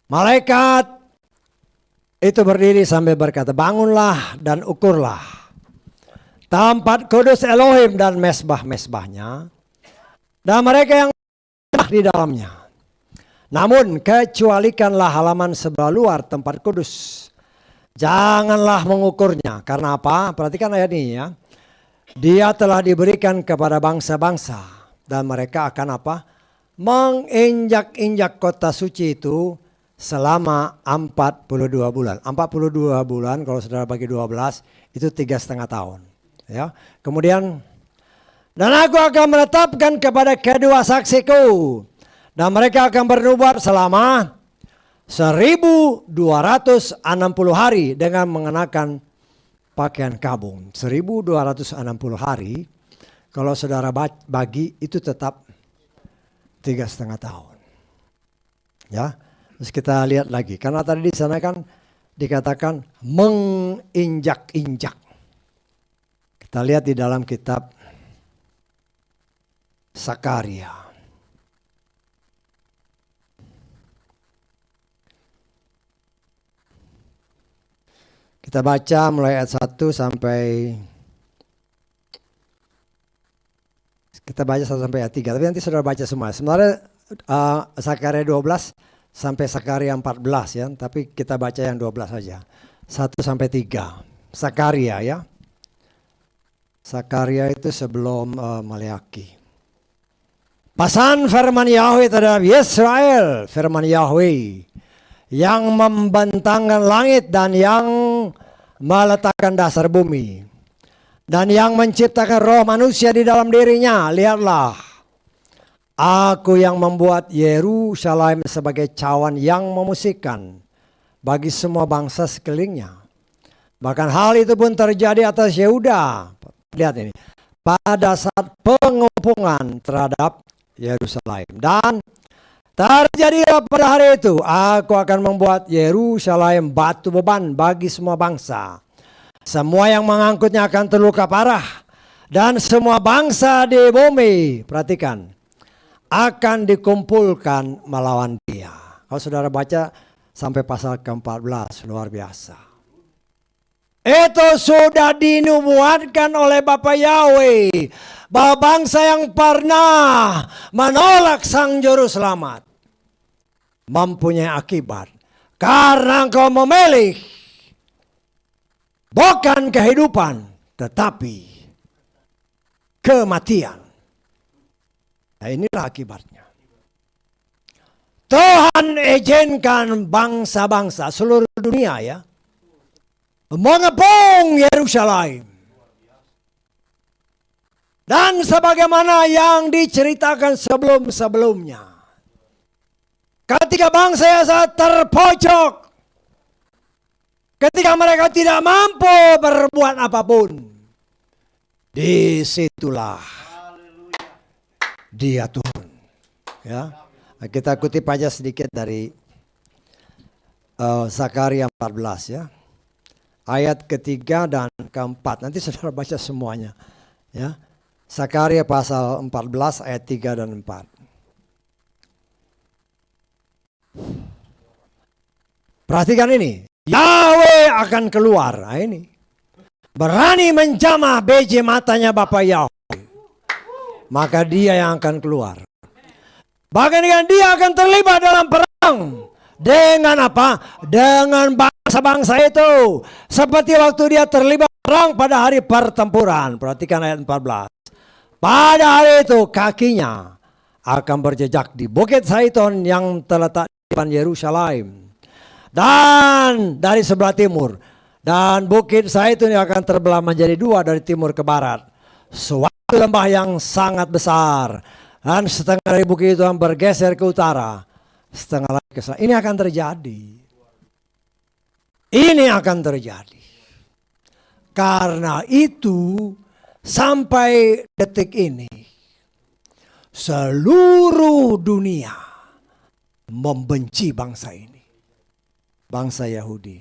Speaker 1: Malaikat itu berdiri sambil berkata, bangunlah dan ukurlah tempat kudus Elohim dan mesbah-mesbahnya dan mereka yang di dalamnya. Namun kecualikanlah halaman sebelah luar tempat kudus. Janganlah mengukurnya. Karena apa? Perhatikan ayat ini ya. Dia telah diberikan kepada bangsa-bangsa. Dan mereka akan apa? Menginjak-injak kota suci itu selama 42 bulan. 42 bulan kalau saudara bagi 12 itu 3,5 tahun. Ya. Kemudian, dan aku akan menetapkan kepada kedua saksiku. Dan mereka akan bernubuat selama 1260 hari dengan mengenakan pakaian kabung. 1260 hari. Kalau saudara bagi itu tetap 3,5 tahun. Ya. Terus kita lihat lagi. Karena tadi di sana kan dikatakan menginjak-injak. Kita lihat di dalam kitab Sakaria. Kita baca mulai ayat 1 sampai kita baca 1 sampai ayat 3. Tapi nanti saudara baca semua. Sebenarnya Sakaria 12 sampai Sakaria 14 ya. Tapi kita baca yang 12 saja. 1 sampai 3. Sakaria ya. Sakaria itu sebelum Maleaki. Pasan firman Yahweh terhadap Israel. Firman Yahweh. Yang membentangkan langit dan yang meletakkan dasar bumi. Dan yang menciptakan roh manusia di dalam dirinya. Lihatlah. Aku yang membuat Yerusalem sebagai cawan yang memusikkan bagi semua bangsa sekelilingnya. Bahkan hal itu pun terjadi atas Yehuda. Lihat ini. Pada saat pengepungan terhadap Yerusalem. Dan terjadi pada hari itu, aku akan membuat Yerusalem batu beban bagi semua bangsa. Semua yang mengangkutnya akan terluka parah. Dan semua bangsa di bumi, perhatikan, akan dikumpulkan melawan dia. Kalau saudara baca sampai pasal ke-14, luar biasa. Itu sudah dinubuatkan oleh Bapa Yahweh. Bahwa bangsa yang pernah menolak Sang Juru Selamat mempunyai akibat. Karena engkau memilih bukan kehidupan tetapi kematian. Nah, inilah akibatnya. Tuhan izinkan bangsa-bangsa seluruh dunia ya mengepung Yerusalem. Dan sebagaimana yang diceritakan sebelum-sebelumnya. Ketika bangsa Israel terpojok. Ketika mereka tidak mampu berbuat apapun. Disitulah dia turun. Ya, kita kutip aja sedikit dari Zakaria 14 ya. Ayat ketiga dan keempat. Nanti saudara baca semuanya. Ya. Zakaria pasal 14 ayat 3 dan 4. Perhatikan ini. Yahweh akan keluar. Nah, ini. Berani menjamah biji matanya Bapa Yahweh. Maka dia yang akan keluar. Bahkan dia akan terlibat dalam perang. Dengan apa? Dengan bangsa-bangsa itu. Seperti waktu dia terlibat perang pada hari pertempuran. Perhatikan ayat 14. Pada hari itu kakinya akan berjejak di Bukit Zaitun yang terletak di depan Yerusalem. Dan dari sebelah timur. Dan Bukit Zaitun yang akan terbelah menjadi dua dari timur ke barat. Suatu lembah yang sangat besar. Dan setengah dari bukit itu bergeser ke utara. Setengah lagi ke selatan. Ini akan terjadi. Ini akan terjadi. Karena itu sampai detik ini seluruh dunia membenci bangsa ini. Bangsa Yahudi.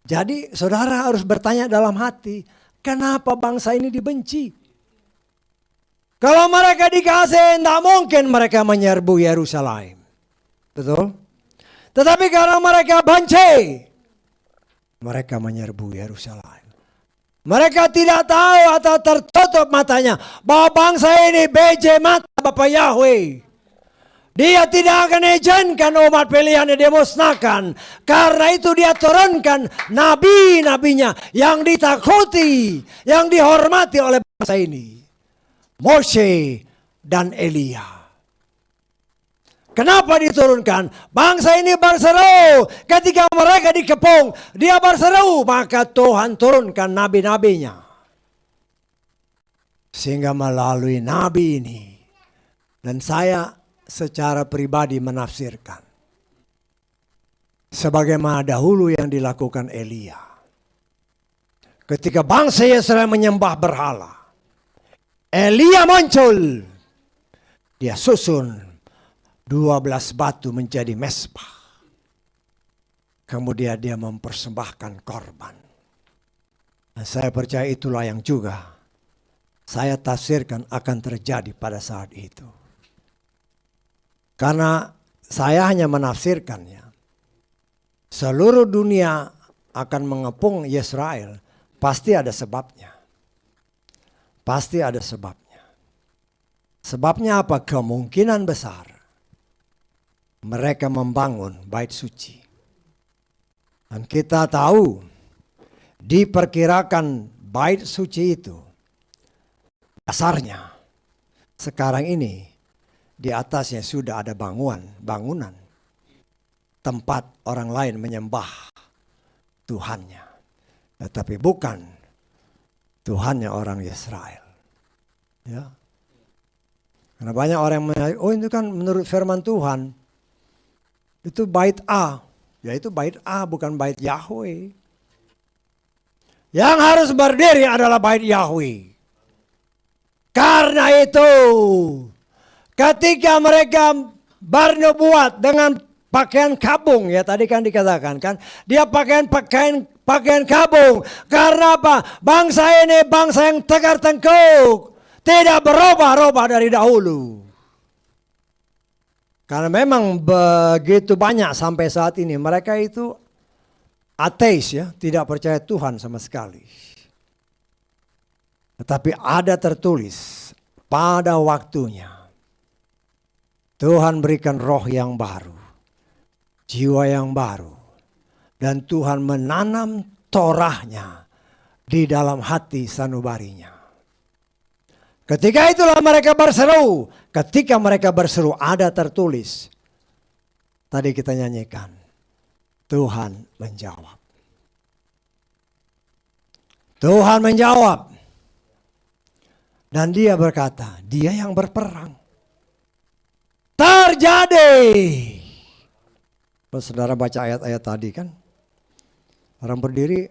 Speaker 1: Jadi saudara harus bertanya dalam hati, kenapa bangsa ini dibenci? Kalau mereka dikasih, tidak mungkin mereka menyerbu Yerusalem. Betul? Tetapi karena mereka benci, mereka menyerbu Yerusalem. Mereka tidak tahu atau tertutup matanya bahwa bangsa ini biji mata Bapa Yahweh. Dia tidak akan izinkan umat pilihannya dimusnahkan. Karena itu dia turunkan nabi-nabinya yang ditakuti, yang dihormati oleh bangsa ini. Mose dan Elia. Kenapa diturunkan? Bangsa ini berseru ketika mereka dikepung. Dia berseru, maka Tuhan turunkan nabi-nabinya. Sehingga melalui nabi ini. Dan saya secara pribadi menafsirkan. Sebagaimana dahulu yang dilakukan Elia. Ketika bangsa Israel menyembah berhala. Elia muncul. Dia susun 12 batu menjadi mezbah. Kemudian dia mempersembahkan korban. Dan saya percaya itulah yang juga saya tafsirkan akan terjadi pada saat itu. Karena saya hanya menafsirkannya. Seluruh dunia akan mengepung Israel. Pasti ada sebabnya. Pasti ada sebabnya. Sebabnya apa? Kemungkinan besar mereka membangun bait suci. Dan kita tahu diperkirakan bait suci itu dasarnya sekarang ini di atasnya sudah ada bangunan tempat orang lain menyembah Tuhannya. Tetapi bukan Tuhannya orang Israel. Ya. Karena banyak orang yang mengatakan, oh itu kan menurut firman Tuhan. Itu bait A. Ya itu bait A bukan bait Yahweh. Yang harus berdiri adalah bait Yahweh. Karena itu ketika mereka bernubuat dengan pakaian kabung, ya tadi kan dikatakan kan, dia pakaian kabung. Karena apa? Bangsa ini bangsa yang tegar tengkuk, tidak berubah-ubah dari dahulu. Karena memang begitu banyak sampai saat ini mereka itu ateis ya, tidak percaya Tuhan sama sekali. Tetapi ada tertulis pada waktunya Tuhan berikan roh yang baru, jiwa yang baru, dan Tuhan menanam Torahnya di dalam hati sanubarinya. Ketika itulah mereka berseru. Ketika mereka berseru ada tertulis. Tadi kita nyanyikan. Tuhan menjawab. Tuhan menjawab. Dan dia berkata, dia yang berperang. Terjadi. Kalau saudara baca ayat-ayat tadi kan, orang berdiri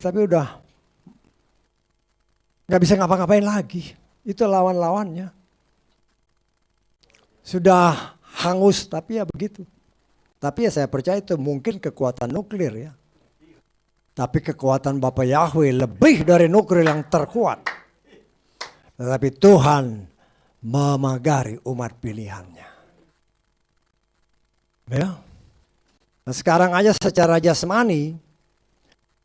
Speaker 1: tapi udah nggak bisa ngapa-ngapain lagi. Itu lawan-lawannya. Sudah hangus, tapi ya begitu. Tapi ya saya percaya itu mungkin kekuatan nuklir ya. Tapi kekuatan Bapa Yahweh lebih dari nuklir yang terkuat. Tetapi Tuhan memagari umat pilihannya. Ya. Nah, sekarang aja secara jasmani,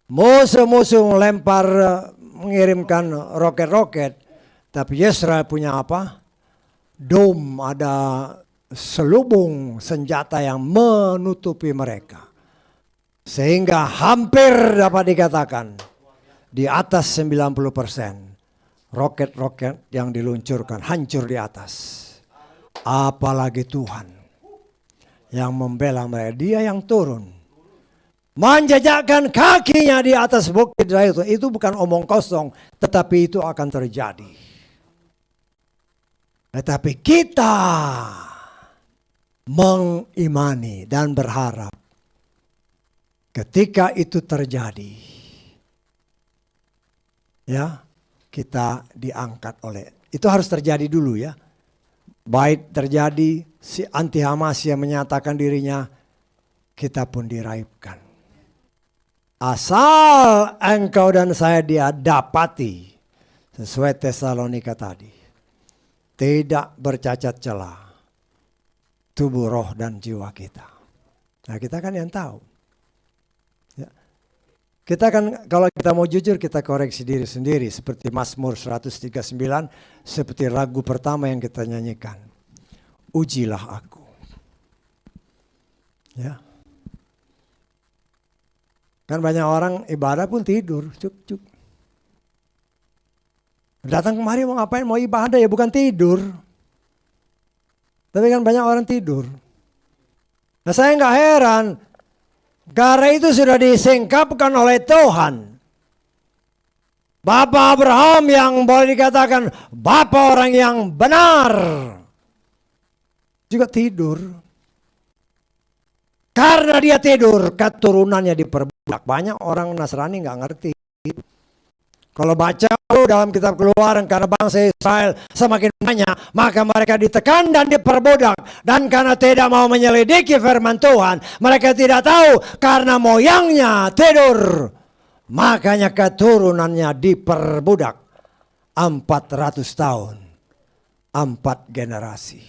Speaker 1: musuh-musuh melempar, mengirimkan roket-roket. Tapi Israel punya apa? Dom, ada selubung senjata yang menutupi mereka. Sehingga hampir dapat dikatakan di atas 90% roket-roket yang diluncurkan hancur di atas. Apalagi Tuhan yang membela mereka, dia yang turun. Menjejakkan kakinya di atas bukit itu bukan omong kosong, tetapi itu akan terjadi. Tetapi kita mengimani dan berharap ketika itu terjadi, ya, kita diangkat oleh, itu harus terjadi dulu ya. Baik terjadi, si anti Hamas yang menyatakan dirinya, kita pun diraibkan. Asal engkau dan saya dia dapati, sesuai Tesalonika tadi, tidak bercacat celah tubuh, roh dan jiwa kita. Nah kita kan yang tahu. Ya. Kita kan kalau kita mau jujur kita koreksi diri sendiri. Seperti Mazmur 139, seperti lagu pertama yang kita nyanyikan. Ujilah aku. Ya. Kan banyak orang ibadah pun tidur. Cuk. Datang kemari mau ngapain? Mau ibadah ya bukan tidur. Tapi kan banyak orang tidur. Nah saya nggak heran. Karena itu sudah disingkapkan oleh Tuhan. Bapak Abraham yang boleh dikatakan bapak orang yang benar. Juga tidur. Karena dia tidur, keturunannya diperbudak. Banyak orang Nasrani nggak ngerti. Kalau baca dalam kitab Keluaran, karena bangsa Israel semakin banyak, maka mereka ditekan dan diperbudak. Dan karena tidak mau menyelidiki firman Tuhan, mereka tidak tahu karena moyangnya tidur. Makanya keturunannya diperbudak 400 tahun, 4 generasi.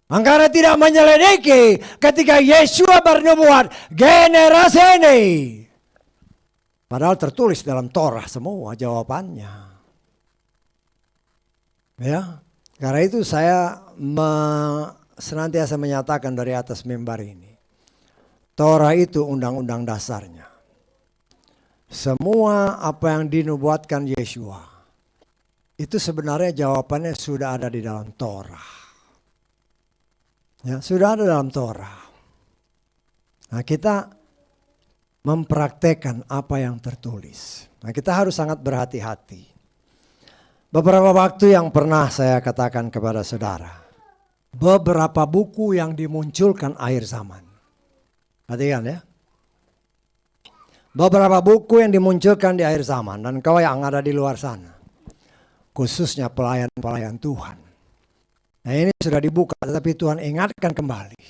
Speaker 1: Karena tidak menyelidiki ketika Yesua bernubuat generasi ini. Padahal tertulis dalam Torah semua jawabannya. Ya, karena itu saya senantiasa menyatakan dari atas mimbar ini. Torah itu undang-undang dasarnya. Semua apa yang dinubuatkan Yesua, itu sebenarnya jawabannya sudah ada di dalam Torah. Ya, sudah ada dalam Torah. Nah, kita mempraktekkan apa yang tertulis. Nah, kita harus sangat berhati-hati. Beberapa waktu yang pernah saya katakan kepada saudara, beberapa buku yang dimunculkan akhir zaman. Perhatikan ya. Beberapa buku yang dimunculkan di akhir zaman dan kau yang ada di luar sana. Khususnya pelayan-pelayan Tuhan. Nah ini sudah dibuka, tetapi Tuhan ingatkan kembali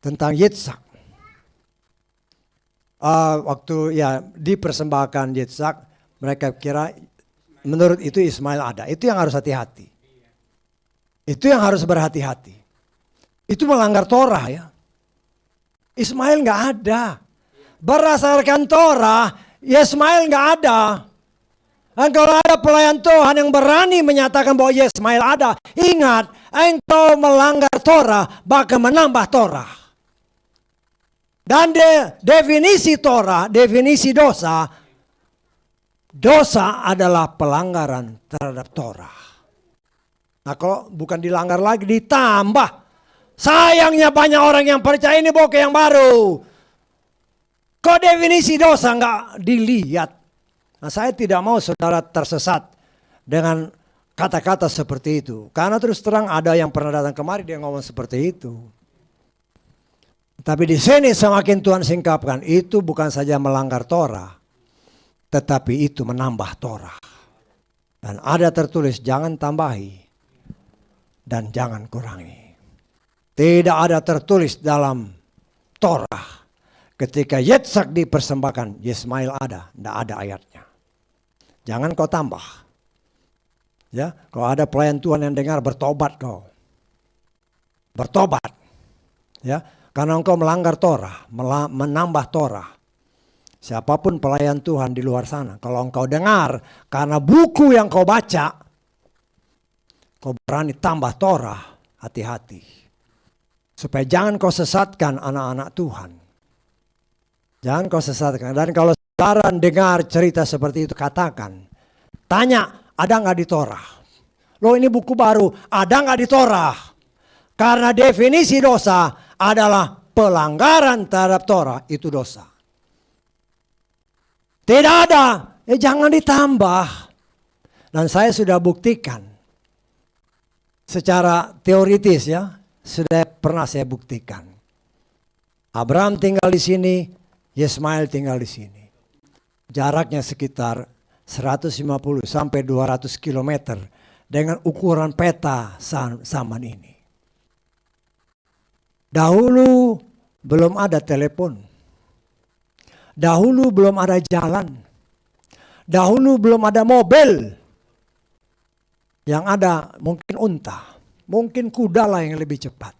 Speaker 1: tentang Yitzhak. Waktu ya dipersembahkan Yitzhak, mereka kira menurut itu Ismail ada. Itu yang harus hati-hati. Itu yang harus berhati-hati. Itu melanggar Torah ya. Ismail nggak ada. Berdasarkan Torah, Ismail nggak ada. Dan kalau ada pelayan Tuhan yang berani menyatakan bahwa Ismail ada, ingat, engkau melanggar Torah, bahkan menambah Torah. Dan definisi Torah, definisi dosa, dosa adalah pelanggaran terhadap Torah. Nah kalau bukan dilanggar lagi, ditambah. Sayangnya banyak orang yang percaya ini bokeh yang baru. Kok definisi dosa nggak dilihat? Nah saya tidak mau saudara tersesat dengan kata-kata seperti itu. Karena terus terang ada yang pernah datang kemari dia ngomong seperti itu. Tapi di sini semakin Tuhan singkapkan, itu bukan saja melanggar Torah, tetapi itu menambah Torah. Dan ada tertulis jangan tambahi dan jangan kurangi. Tidak ada tertulis dalam Torah ketika Yitzhak dipersembahkan, Yismail ada, tidak ada ayatnya. Jangan kau tambah. Ya, kalau ada pelayan Tuhan yang dengar, bertobat kau. Bertobat. Ya, karena engkau melanggar Torah, menambah Torah. Siapapun pelayan Tuhan di luar sana, kalau engkau dengar karena buku yang kau baca, kau berani tambah Torah, hati-hati. Supaya jangan kau sesatkan anak-anak Tuhan. Jangan kau sesatkan. Dan kalau saudara dengar cerita seperti itu, katakan, tanya, ada nggak di Torah? Loh ini buku baru, ada nggak di Torah? Karena definisi dosa adalah pelanggaran terhadap Torah, itu dosa. Tidak ada, jangan ditambah. Dan saya sudah buktikan secara teoritis ya, sudah pernah saya buktikan. Abraham tinggal di sini, Yismail tinggal di sini. Jaraknya sekitar 150 sampai 200 km dengan ukuran peta zaman ini. Dahulu belum ada telepon. Dahulu belum ada jalan. Dahulu belum ada mobil. Yang ada mungkin unta, mungkin kuda lah yang lebih cepat.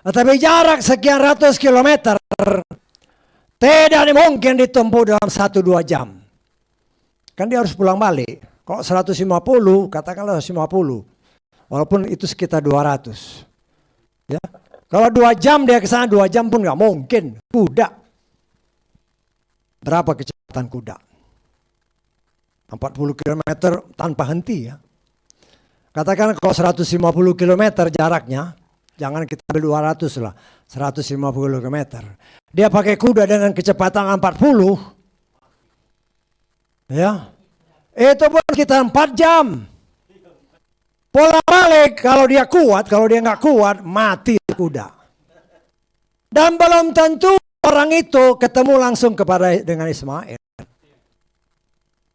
Speaker 1: Tetapi jarak sekian ratus kilometer tidak mungkin ditempuh dalam 1-2 jam. Kan dia harus pulang balik. Kalau 150, katakanlah 150. Walaupun itu sekitar 200. Ya. Kalau 2 jam dia ke sana, 2 jam pun nggak mungkin. Kuda. Berapa kecepatan kuda? 40 km tanpa henti ya. Katakan kalau 150 km jaraknya, jangan kita ambil 200 lah, 150 km. Dia pakai kuda dengan kecepatan 40. Ya, itu pun kita 4 jam. Pola balik kalau dia kuat, kalau dia nggak kuat mati kuda. Dan belum tentu orang itu ketemu langsung dengan Ismail.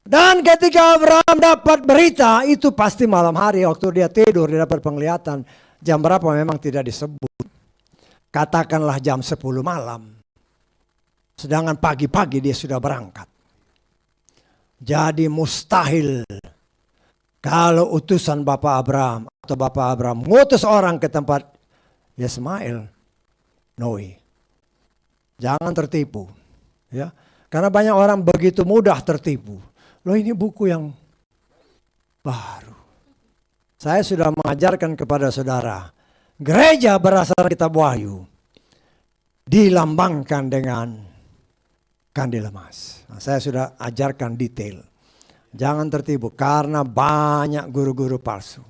Speaker 1: Dan ketika Abraham dapat berita itu pasti malam hari waktu dia tidur dia dapat penglihatan. Jam berapa memang tidak disebut. Katakanlah jam 10 malam. Sedangkan pagi-pagi dia sudah berangkat. Jadi mustahil kalau utusan Bapak Abraham atau Bapak Abraham mengutus orang ke tempat Yismail. No way. Jangan tertipu. Ya. Karena banyak orang begitu mudah tertipu. Loh ini buku yang baru. Saya sudah mengajarkan kepada saudara. Gereja berdasarkan kitab Wahyu. Dilambangkan dengan kandil emas. Nah, saya sudah ajarkan detail. Jangan tertipu karena banyak guru-guru palsu.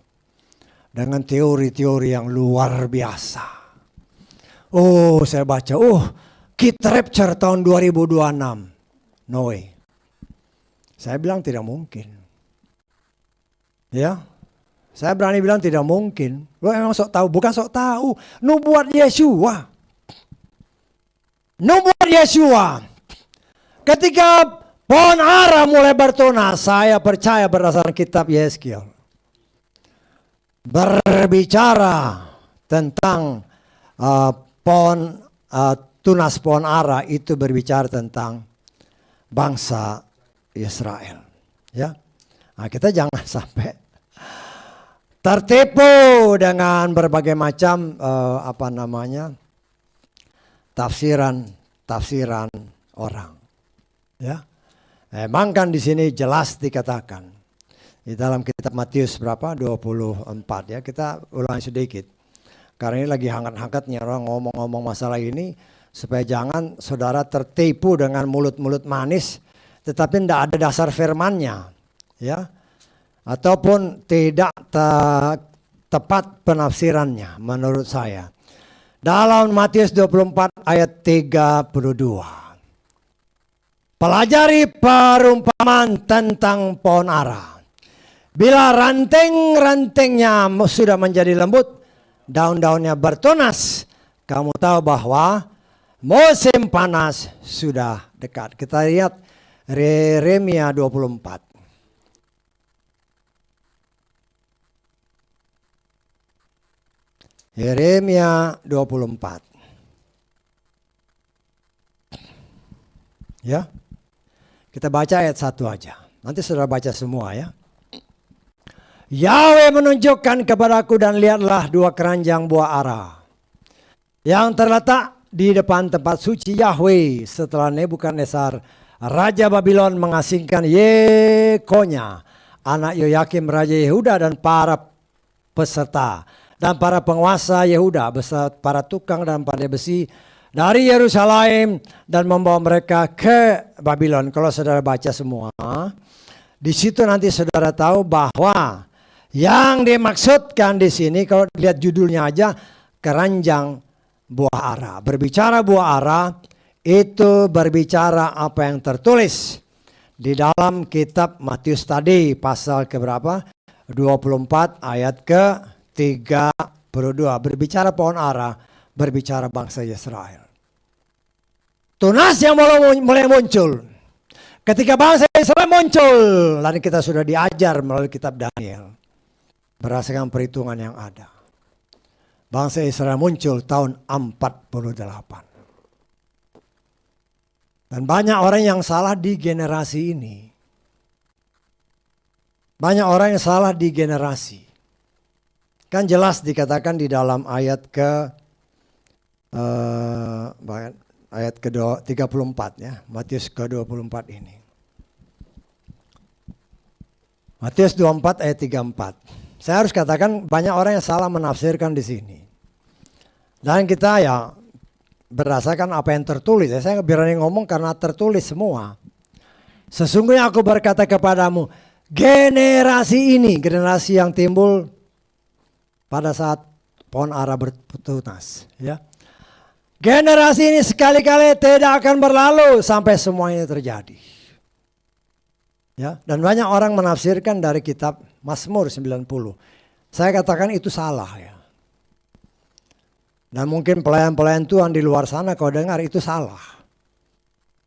Speaker 1: Dengan teori-teori yang luar biasa. Oh saya baca, Kit Rapture tahun 2026. No way. Saya bilang tidak mungkin. Ya. Saya berani bilang tidak mungkin. Lo emang sok tahu, bukan sok tahu. Nubuat Yesua. Nubuat Yesua. Ketika pohon ara mulai bertunas, saya percaya berdasarkan kitab Yeskiel. Berbicara tentang tunas pohon ara itu berbicara tentang bangsa Israel, ya. Nah, kita jangan sampai tertipu dengan berbagai macam tafsiran orang, ya. Memang kan di sini jelas dikatakan di dalam kitab Matius berapa 24 ya. Kita ulangi sedikit karena ini lagi hangat-hangatnya orang ngomong-ngomong masalah ini supaya jangan saudara tertipu dengan mulut-mulut manis. Tetapi tidak ada dasar firmannya, ya, ataupun tidak tepat penafsirannya menurut saya. Dalam Matius 24 ayat 32, pelajari perumpamaan tentang pohon ara. Bila ranting-rantingnya sudah menjadi lembut, daun-daunnya bertunas, kamu tahu bahwa musim panas sudah dekat. Kita lihat Yeremia 24. Yeremia 24. Ya. Kita baca ayat 1 aja. Nanti sudah baca semua ya. Yahweh menunjukkan kepadaku dan lihatlah 2 keranjang buah ara yang terletak di depan tempat suci Yahweh setelah Nebukadnezar Raja Babylon mengasingkan Yekonya anak Yoyakim Raja Yehuda dan para peserta dan para penguasa Yehuda beserta para tukang dan pandai besi dari Yerusalem dan membawa mereka ke Babylon. Kalau saudara baca semua, di situ nanti saudara tahu bahwa yang dimaksudkan di sini, kalau lihat judulnya aja, keranjang buah ara. Berbicara buah ara, itu berbicara apa yang tertulis di dalam kitab Matius tadi, pasal keberapa? 24 ayat ke-32. Berbicara pohon ara, berbicara bangsa Israel. Tunas yang mulai muncul. Ketika bangsa Israel muncul, lalu kita sudah diajar melalui kitab Daniel. Berdasarkan perhitungan yang ada. Bangsa Israel muncul tahun 48. Dan banyak orang yang salah di generasi ini. Banyak orang yang salah di generasi. Kan jelas dikatakan di dalam ayat ayat ke-34 ya. Matius ke-24 ini. Matius 24 ayat 34. Saya harus katakan banyak orang yang salah menafsirkan di sini. Dan kita ya berdasarkan apa yang tertulis. Saya nggak berani ngomong karena tertulis semua. Sesungguhnya aku berkata kepadamu, generasi ini, generasi yang timbul pada saat pohon ara bertunas. Ya. Generasi ini sekali-kali tidak akan berlalu sampai semuanya terjadi. Ya, dan banyak orang menafsirkan dari kitab Mazmur 90. Saya katakan itu salah ya. Dan mungkin pelayan-pelayan Tuhan di luar sana kau dengar itu salah.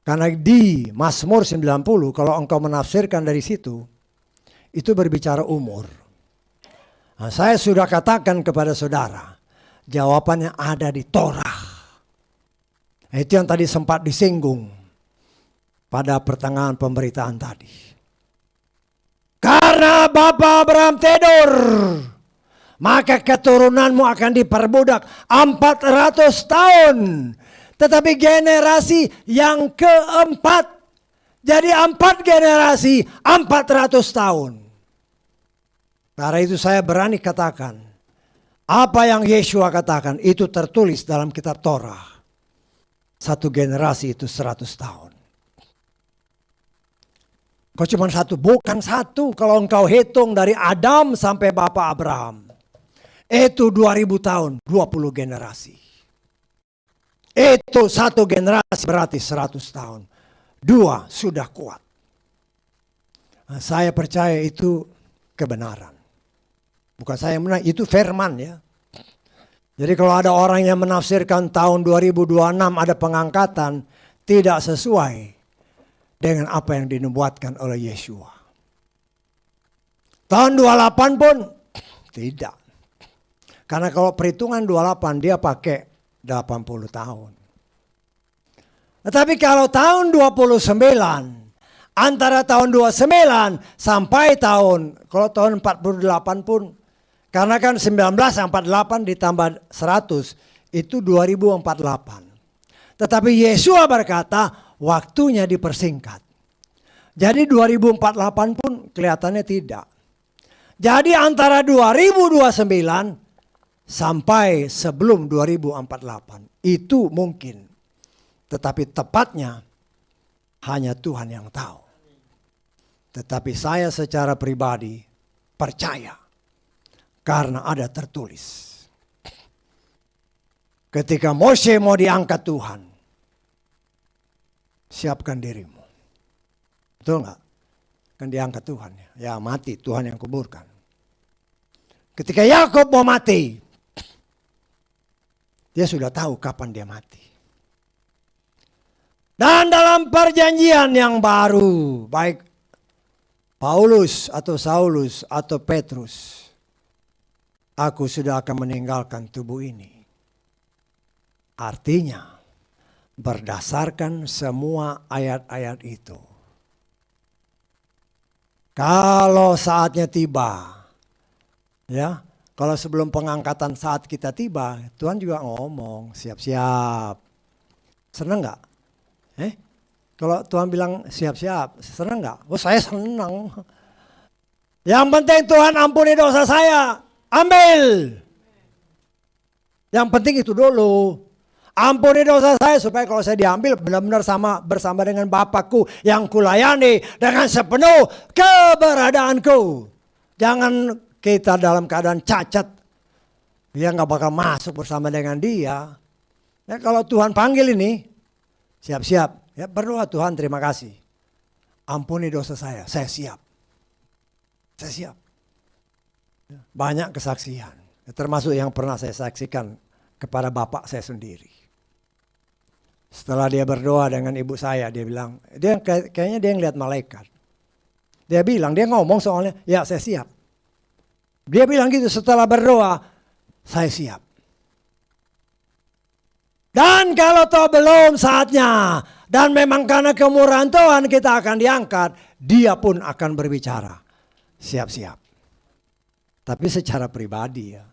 Speaker 1: Karena di Mazmur 90 kalau engkau menafsirkan dari situ, itu berbicara umur. Nah, saya sudah katakan kepada saudara, jawabannya ada di Torah. Itu yang tadi sempat disinggung pada pertengahan pemberitaan tadi. Karena Bapa Abraham tidur, maka keturunanmu akan diperbudak 400 tahun. Tetapi generasi yang keempat, jadi 4 generasi 400 tahun. Karena itu saya berani katakan, apa yang Yeshua katakan itu tertulis dalam kitab Torah. 1 generasi itu 100 tahun. Kau cuma 1, bukan 1 kalau engkau hitung dari Adam sampai Bapak Abraham. Itu 2000 tahun, 20 generasi. Itu 1 generasi berarti 100 tahun. 2 sudah kuat. Nah, saya percaya itu kebenaran. Bukan saya yang menang, itu firman ya. Jadi kalau ada orang yang menafsirkan tahun 2026 ada pengangkatan, tidak sesuai dengan apa yang dinubuatkan oleh Yeshua. Tahun 28 pun tidak. Karena kalau perhitungan 28 dia pakai 80 tahun. Tetapi kalau tahun 29, antara tahun 29 sampai tahun, kalau tahun 48 pun, karena kan 1948 ditambah 100, itu 2048. Tetapi Yeshua berkata, waktunya dipersingkat. Jadi 2048 pun kelihatannya tidak. Jadi antara 2029 sampai sebelum 2048 itu mungkin. Tetapi tepatnya hanya Tuhan yang tahu. Tetapi saya secara pribadi percaya karena ada tertulis. Ketika Moshe mau diangkat Tuhan, siapkan dirimu. Betul nggak? Kan diangkat Tuhan. Ya mati, Tuhan yang kuburkan. Ketika Yakub mau mati, dia sudah tahu kapan dia mati. Dan dalam perjanjian yang baru, baik Paulus atau Saulus atau Petrus, aku sudah akan meninggalkan tubuh ini. Artinya, berdasarkan semua ayat-ayat itu, kalau saatnya tiba, ya, kalau sebelum pengangkatan saat kita tiba, Tuhan juga ngomong, siap-siap. Senang nggak? Kalau Tuhan bilang siap-siap, senang nggak? Oh saya senang. Yang penting Tuhan ampuni dosa saya, ambil. Yang penting itu dulu. Ampuni dosa saya supaya kalau saya diambil benar-benar bersama dengan Bapakku yang kulayani dengan sepenuh keberadaanku. Jangan kita dalam keadaan cacat, dia nggak bakal masuk bersama dengan dia. Ya, kalau Tuhan panggil ini, siap-siap. Ya berdoa, Tuhan terima kasih. Ampuni dosa saya siap. Saya siap. Banyak kesaksian, termasuk yang pernah saya saksikan kepada bapak saya sendiri. Setelah dia berdoa dengan ibu saya, dia bilang, kayaknya dia ngeliat malaikat. Dia bilang, dia ngomong soalnya, ya saya siap. Dia bilang gitu setelah berdoa, saya siap. Dan kalau toh belum saatnya, dan memang karena kemurahan Tuhan kita akan diangkat, dia pun akan berbicara. Siap-siap. Tapi secara pribadi ya.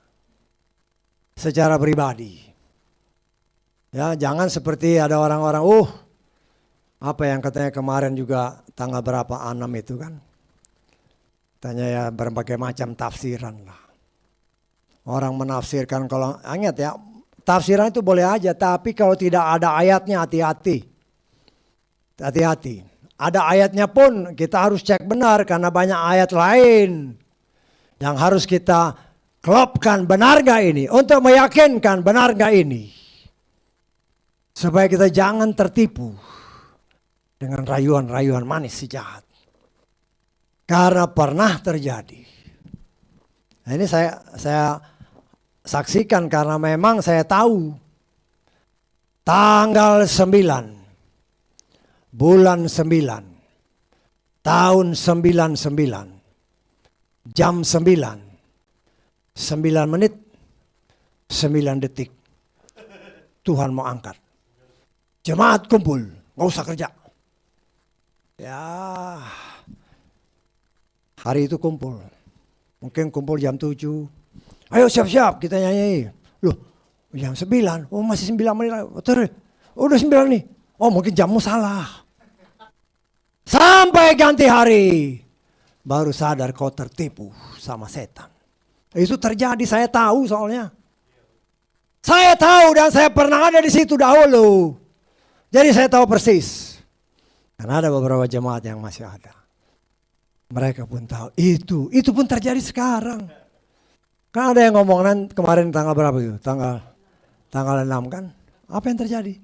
Speaker 1: Secara pribadi. Ya, jangan seperti ada orang-orang, apa yang katanya kemarin juga tanggal berapa 6 itu kan. Tanya ya berbagai macam tafsiran lah. Orang menafsirkan kalau ingat ya, tafsiran itu boleh aja, tapi kalau tidak ada ayatnya hati-hati. Hati-hati. Ada ayatnya pun kita harus cek benar karena banyak ayat lain yang harus kita klopkan benar gak ini. Untuk meyakinkan benar gak ini. Supaya kita jangan tertipu dengan rayuan-rayuan manis si jahat. Karena pernah terjadi. Nah ini saya saksikan karena memang saya tahu. Tanggal 9. Bulan 9. Tahun 99. Jam 9. 9 menit. 9 detik. Tuhan mau angkat. Jemaat kumpul. Gak usah kerja. Ya. Hari itu kumpul. Mungkin kumpul jam 7. Ayo siap-siap kita nyanyi. Loh jam 9. Oh masih 9 menit. Udah 9 nih. Oh mungkin jammu salah. Sampai ganti hari. Baru sadar kau tertipu sama setan. Itu terjadi, saya tahu soalnya. Saya tahu dan saya pernah ada di situ dahulu. Jadi saya tahu persis. Karena ada beberapa jemaat yang masih ada. Mereka pun tahu itu pun terjadi sekarang. Kan ada yang ngomong kemarin tanggal berapa itu? Tanggal 6 kan? Apa yang terjadi?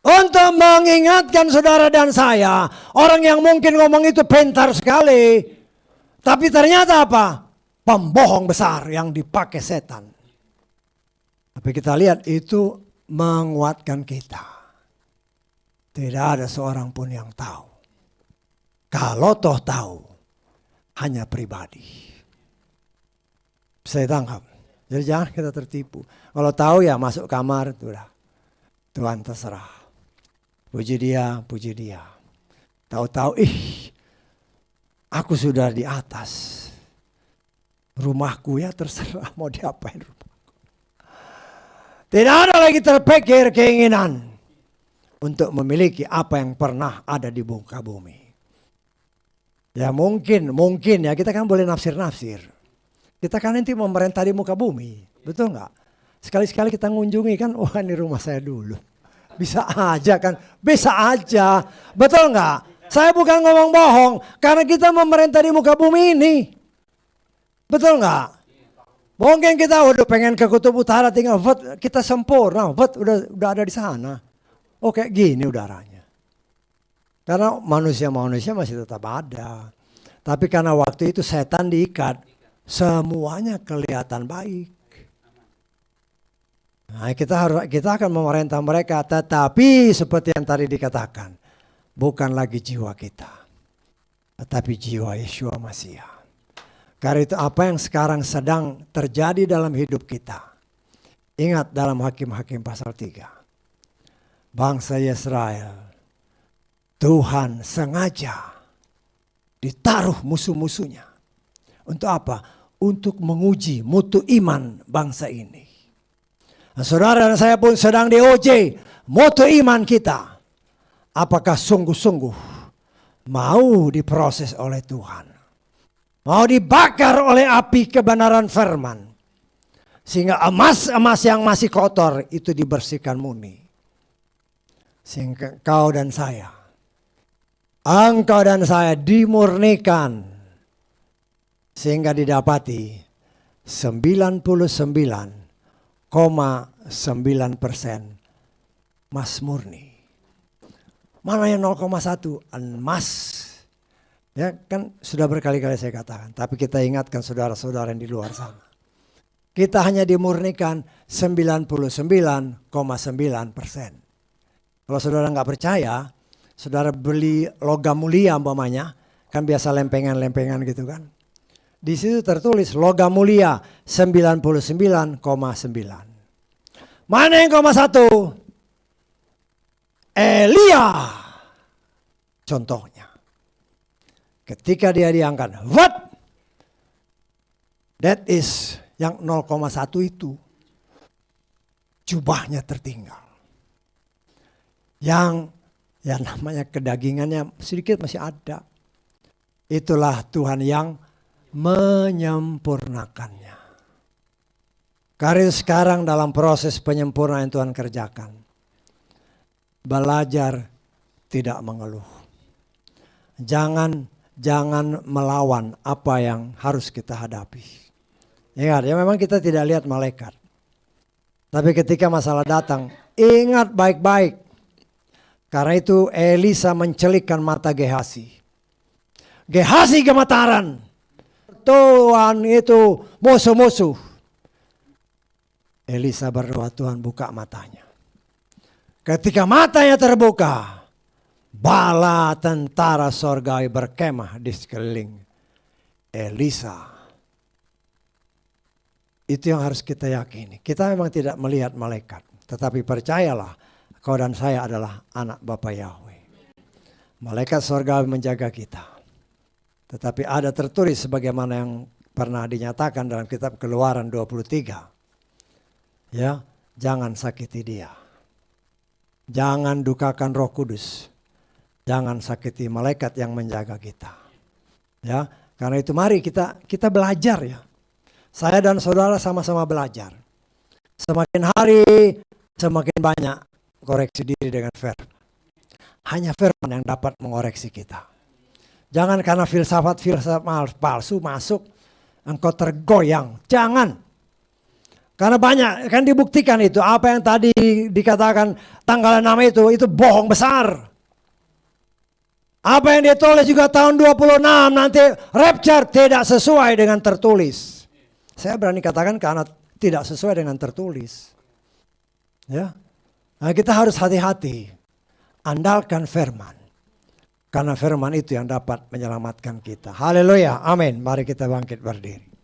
Speaker 1: Untuk mengingatkan saudara dan saya, orang yang mungkin ngomong itu pintar sekali, tapi ternyata apa? Pembohong besar yang dipakai setan. Tapi kita lihat itu menguatkan kita. Tidak ada seorang pun yang tahu. Kalau toh tahu, hanya pribadi. Saya tangkap. Jadi jangan kita tertipu. Kalau tahu ya masuk kamar, sudah. Tuhan terserah. Puji dia, puji dia. Tahu-tahu, aku sudah di atas. Rumahku ya terserah mau diapain rumahku. Tidak ada lagi terpikir keinginan untuk memiliki apa yang pernah ada di muka bumi. Ya mungkin ya kita kan boleh nafsir-nafsir. Kita kan nanti memerintah di muka bumi, betul nggak? Sekali-sekali kita ngunjungi kan, ini rumah saya dulu. Bisa aja kan, bisa aja, betul nggak? Saya bukan ngomong bohong, karena kita memerintah di muka bumi ini. Betul nggak? Mungkin kita udah pengen ke Kutub Utara tinggal kita sempurna, udah ada di sana. Oh kayak gini udaranya. Karena manusia-manusia masih tetap ada. Tapi karena waktu itu setan diikat, semuanya kelihatan baik. Nah, kita akan memerintah mereka, tetapi seperti yang tadi dikatakan, bukan lagi jiwa kita, tetapi jiwa Yeshua Masiah. Karena itu apa yang sekarang sedang terjadi dalam hidup kita. Ingat dalam Hakim-Hakim pasal 3. Bangsa Israel, Tuhan sengaja ditaruh musuh-musuhnya. Untuk apa? Untuk menguji mutu iman bangsa ini. Nah, saudara dan saya pun sedang diuji mutu iman kita. Apakah sungguh-sungguh mau diproses oleh Tuhan? Mau dibakar oleh api kebenaran firman. Sehingga emas-emas yang masih kotor itu dibersihkan murni. Sehingga engkau dan saya dimurnikan. Sehingga didapati 99,9% emas murni. Mana yang 0,1 emas? Ya kan sudah berkali-kali saya katakan. Tapi kita ingatkan saudara-saudara yang di luar sana. Kita hanya dimurnikan 99,9%. Kalau saudara nggak percaya, saudara beli logam mulia umpamanya, kan biasa lempengan-lempengan gitu kan. Di situ tertulis logam mulia 99,9. Mana yang 0,1? Elia. Contohnya. Ketika dia diangkat, what? That is yang 0,1 itu. Jubahnya tertinggal. Yang ya namanya kedagingannya sedikit masih ada. Itulah Tuhan yang menyempurnakannya. Karena sekarang dalam proses penyempurnaan yang Tuhan kerjakan. Belajar tidak mengeluh. Jangan melawan apa yang harus kita hadapi. Ingat ya, memang kita tidak lihat malaikat. Tapi ketika masalah datang, ingat baik-baik. Karena itu Elisa mencelikkan mata Gehasi. Gehasi gemetaran. Tuhan itu musuh-musuh. Elisa berdoa, Tuhan buka matanya. Ketika matanya terbuka, bala tentara sorgawi berkemah di sekeliling Elisa. Itu yang harus kita yakini. Kita memang tidak melihat malaikat. Tetapi percayalah, kau dan saya adalah anak Bapa Yahweh. Malaikat sorgawi menjaga kita. Tetapi ada tertulis sebagaimana yang pernah dinyatakan dalam kitab Keluaran 23. Ya, jangan sakiti dia. Jangan dukakan Roh Kudus. Jangan sakiti malaikat yang menjaga kita. Ya, karena itu mari kita belajar ya. Saya dan saudara sama-sama belajar. Semakin hari semakin banyak koreksi diri dengan firman. Hanya firman yang dapat mengoreksi kita. Jangan karena filsafat palsu masuk engkau tergoyang. Jangan. Karena banyak kan dibuktikan itu apa yang tadi dikatakan tanggal 6 itu bohong besar. Apa yang dia tulis juga tahun 26 nanti rapture tidak sesuai dengan tertulis. Saya berani katakan karena tidak sesuai dengan tertulis. Ya. Nah, kita harus hati-hati. Andalkan firman. Karena firman itu yang dapat menyelamatkan kita. Haleluya. Amin. Mari kita bangkit berdiri.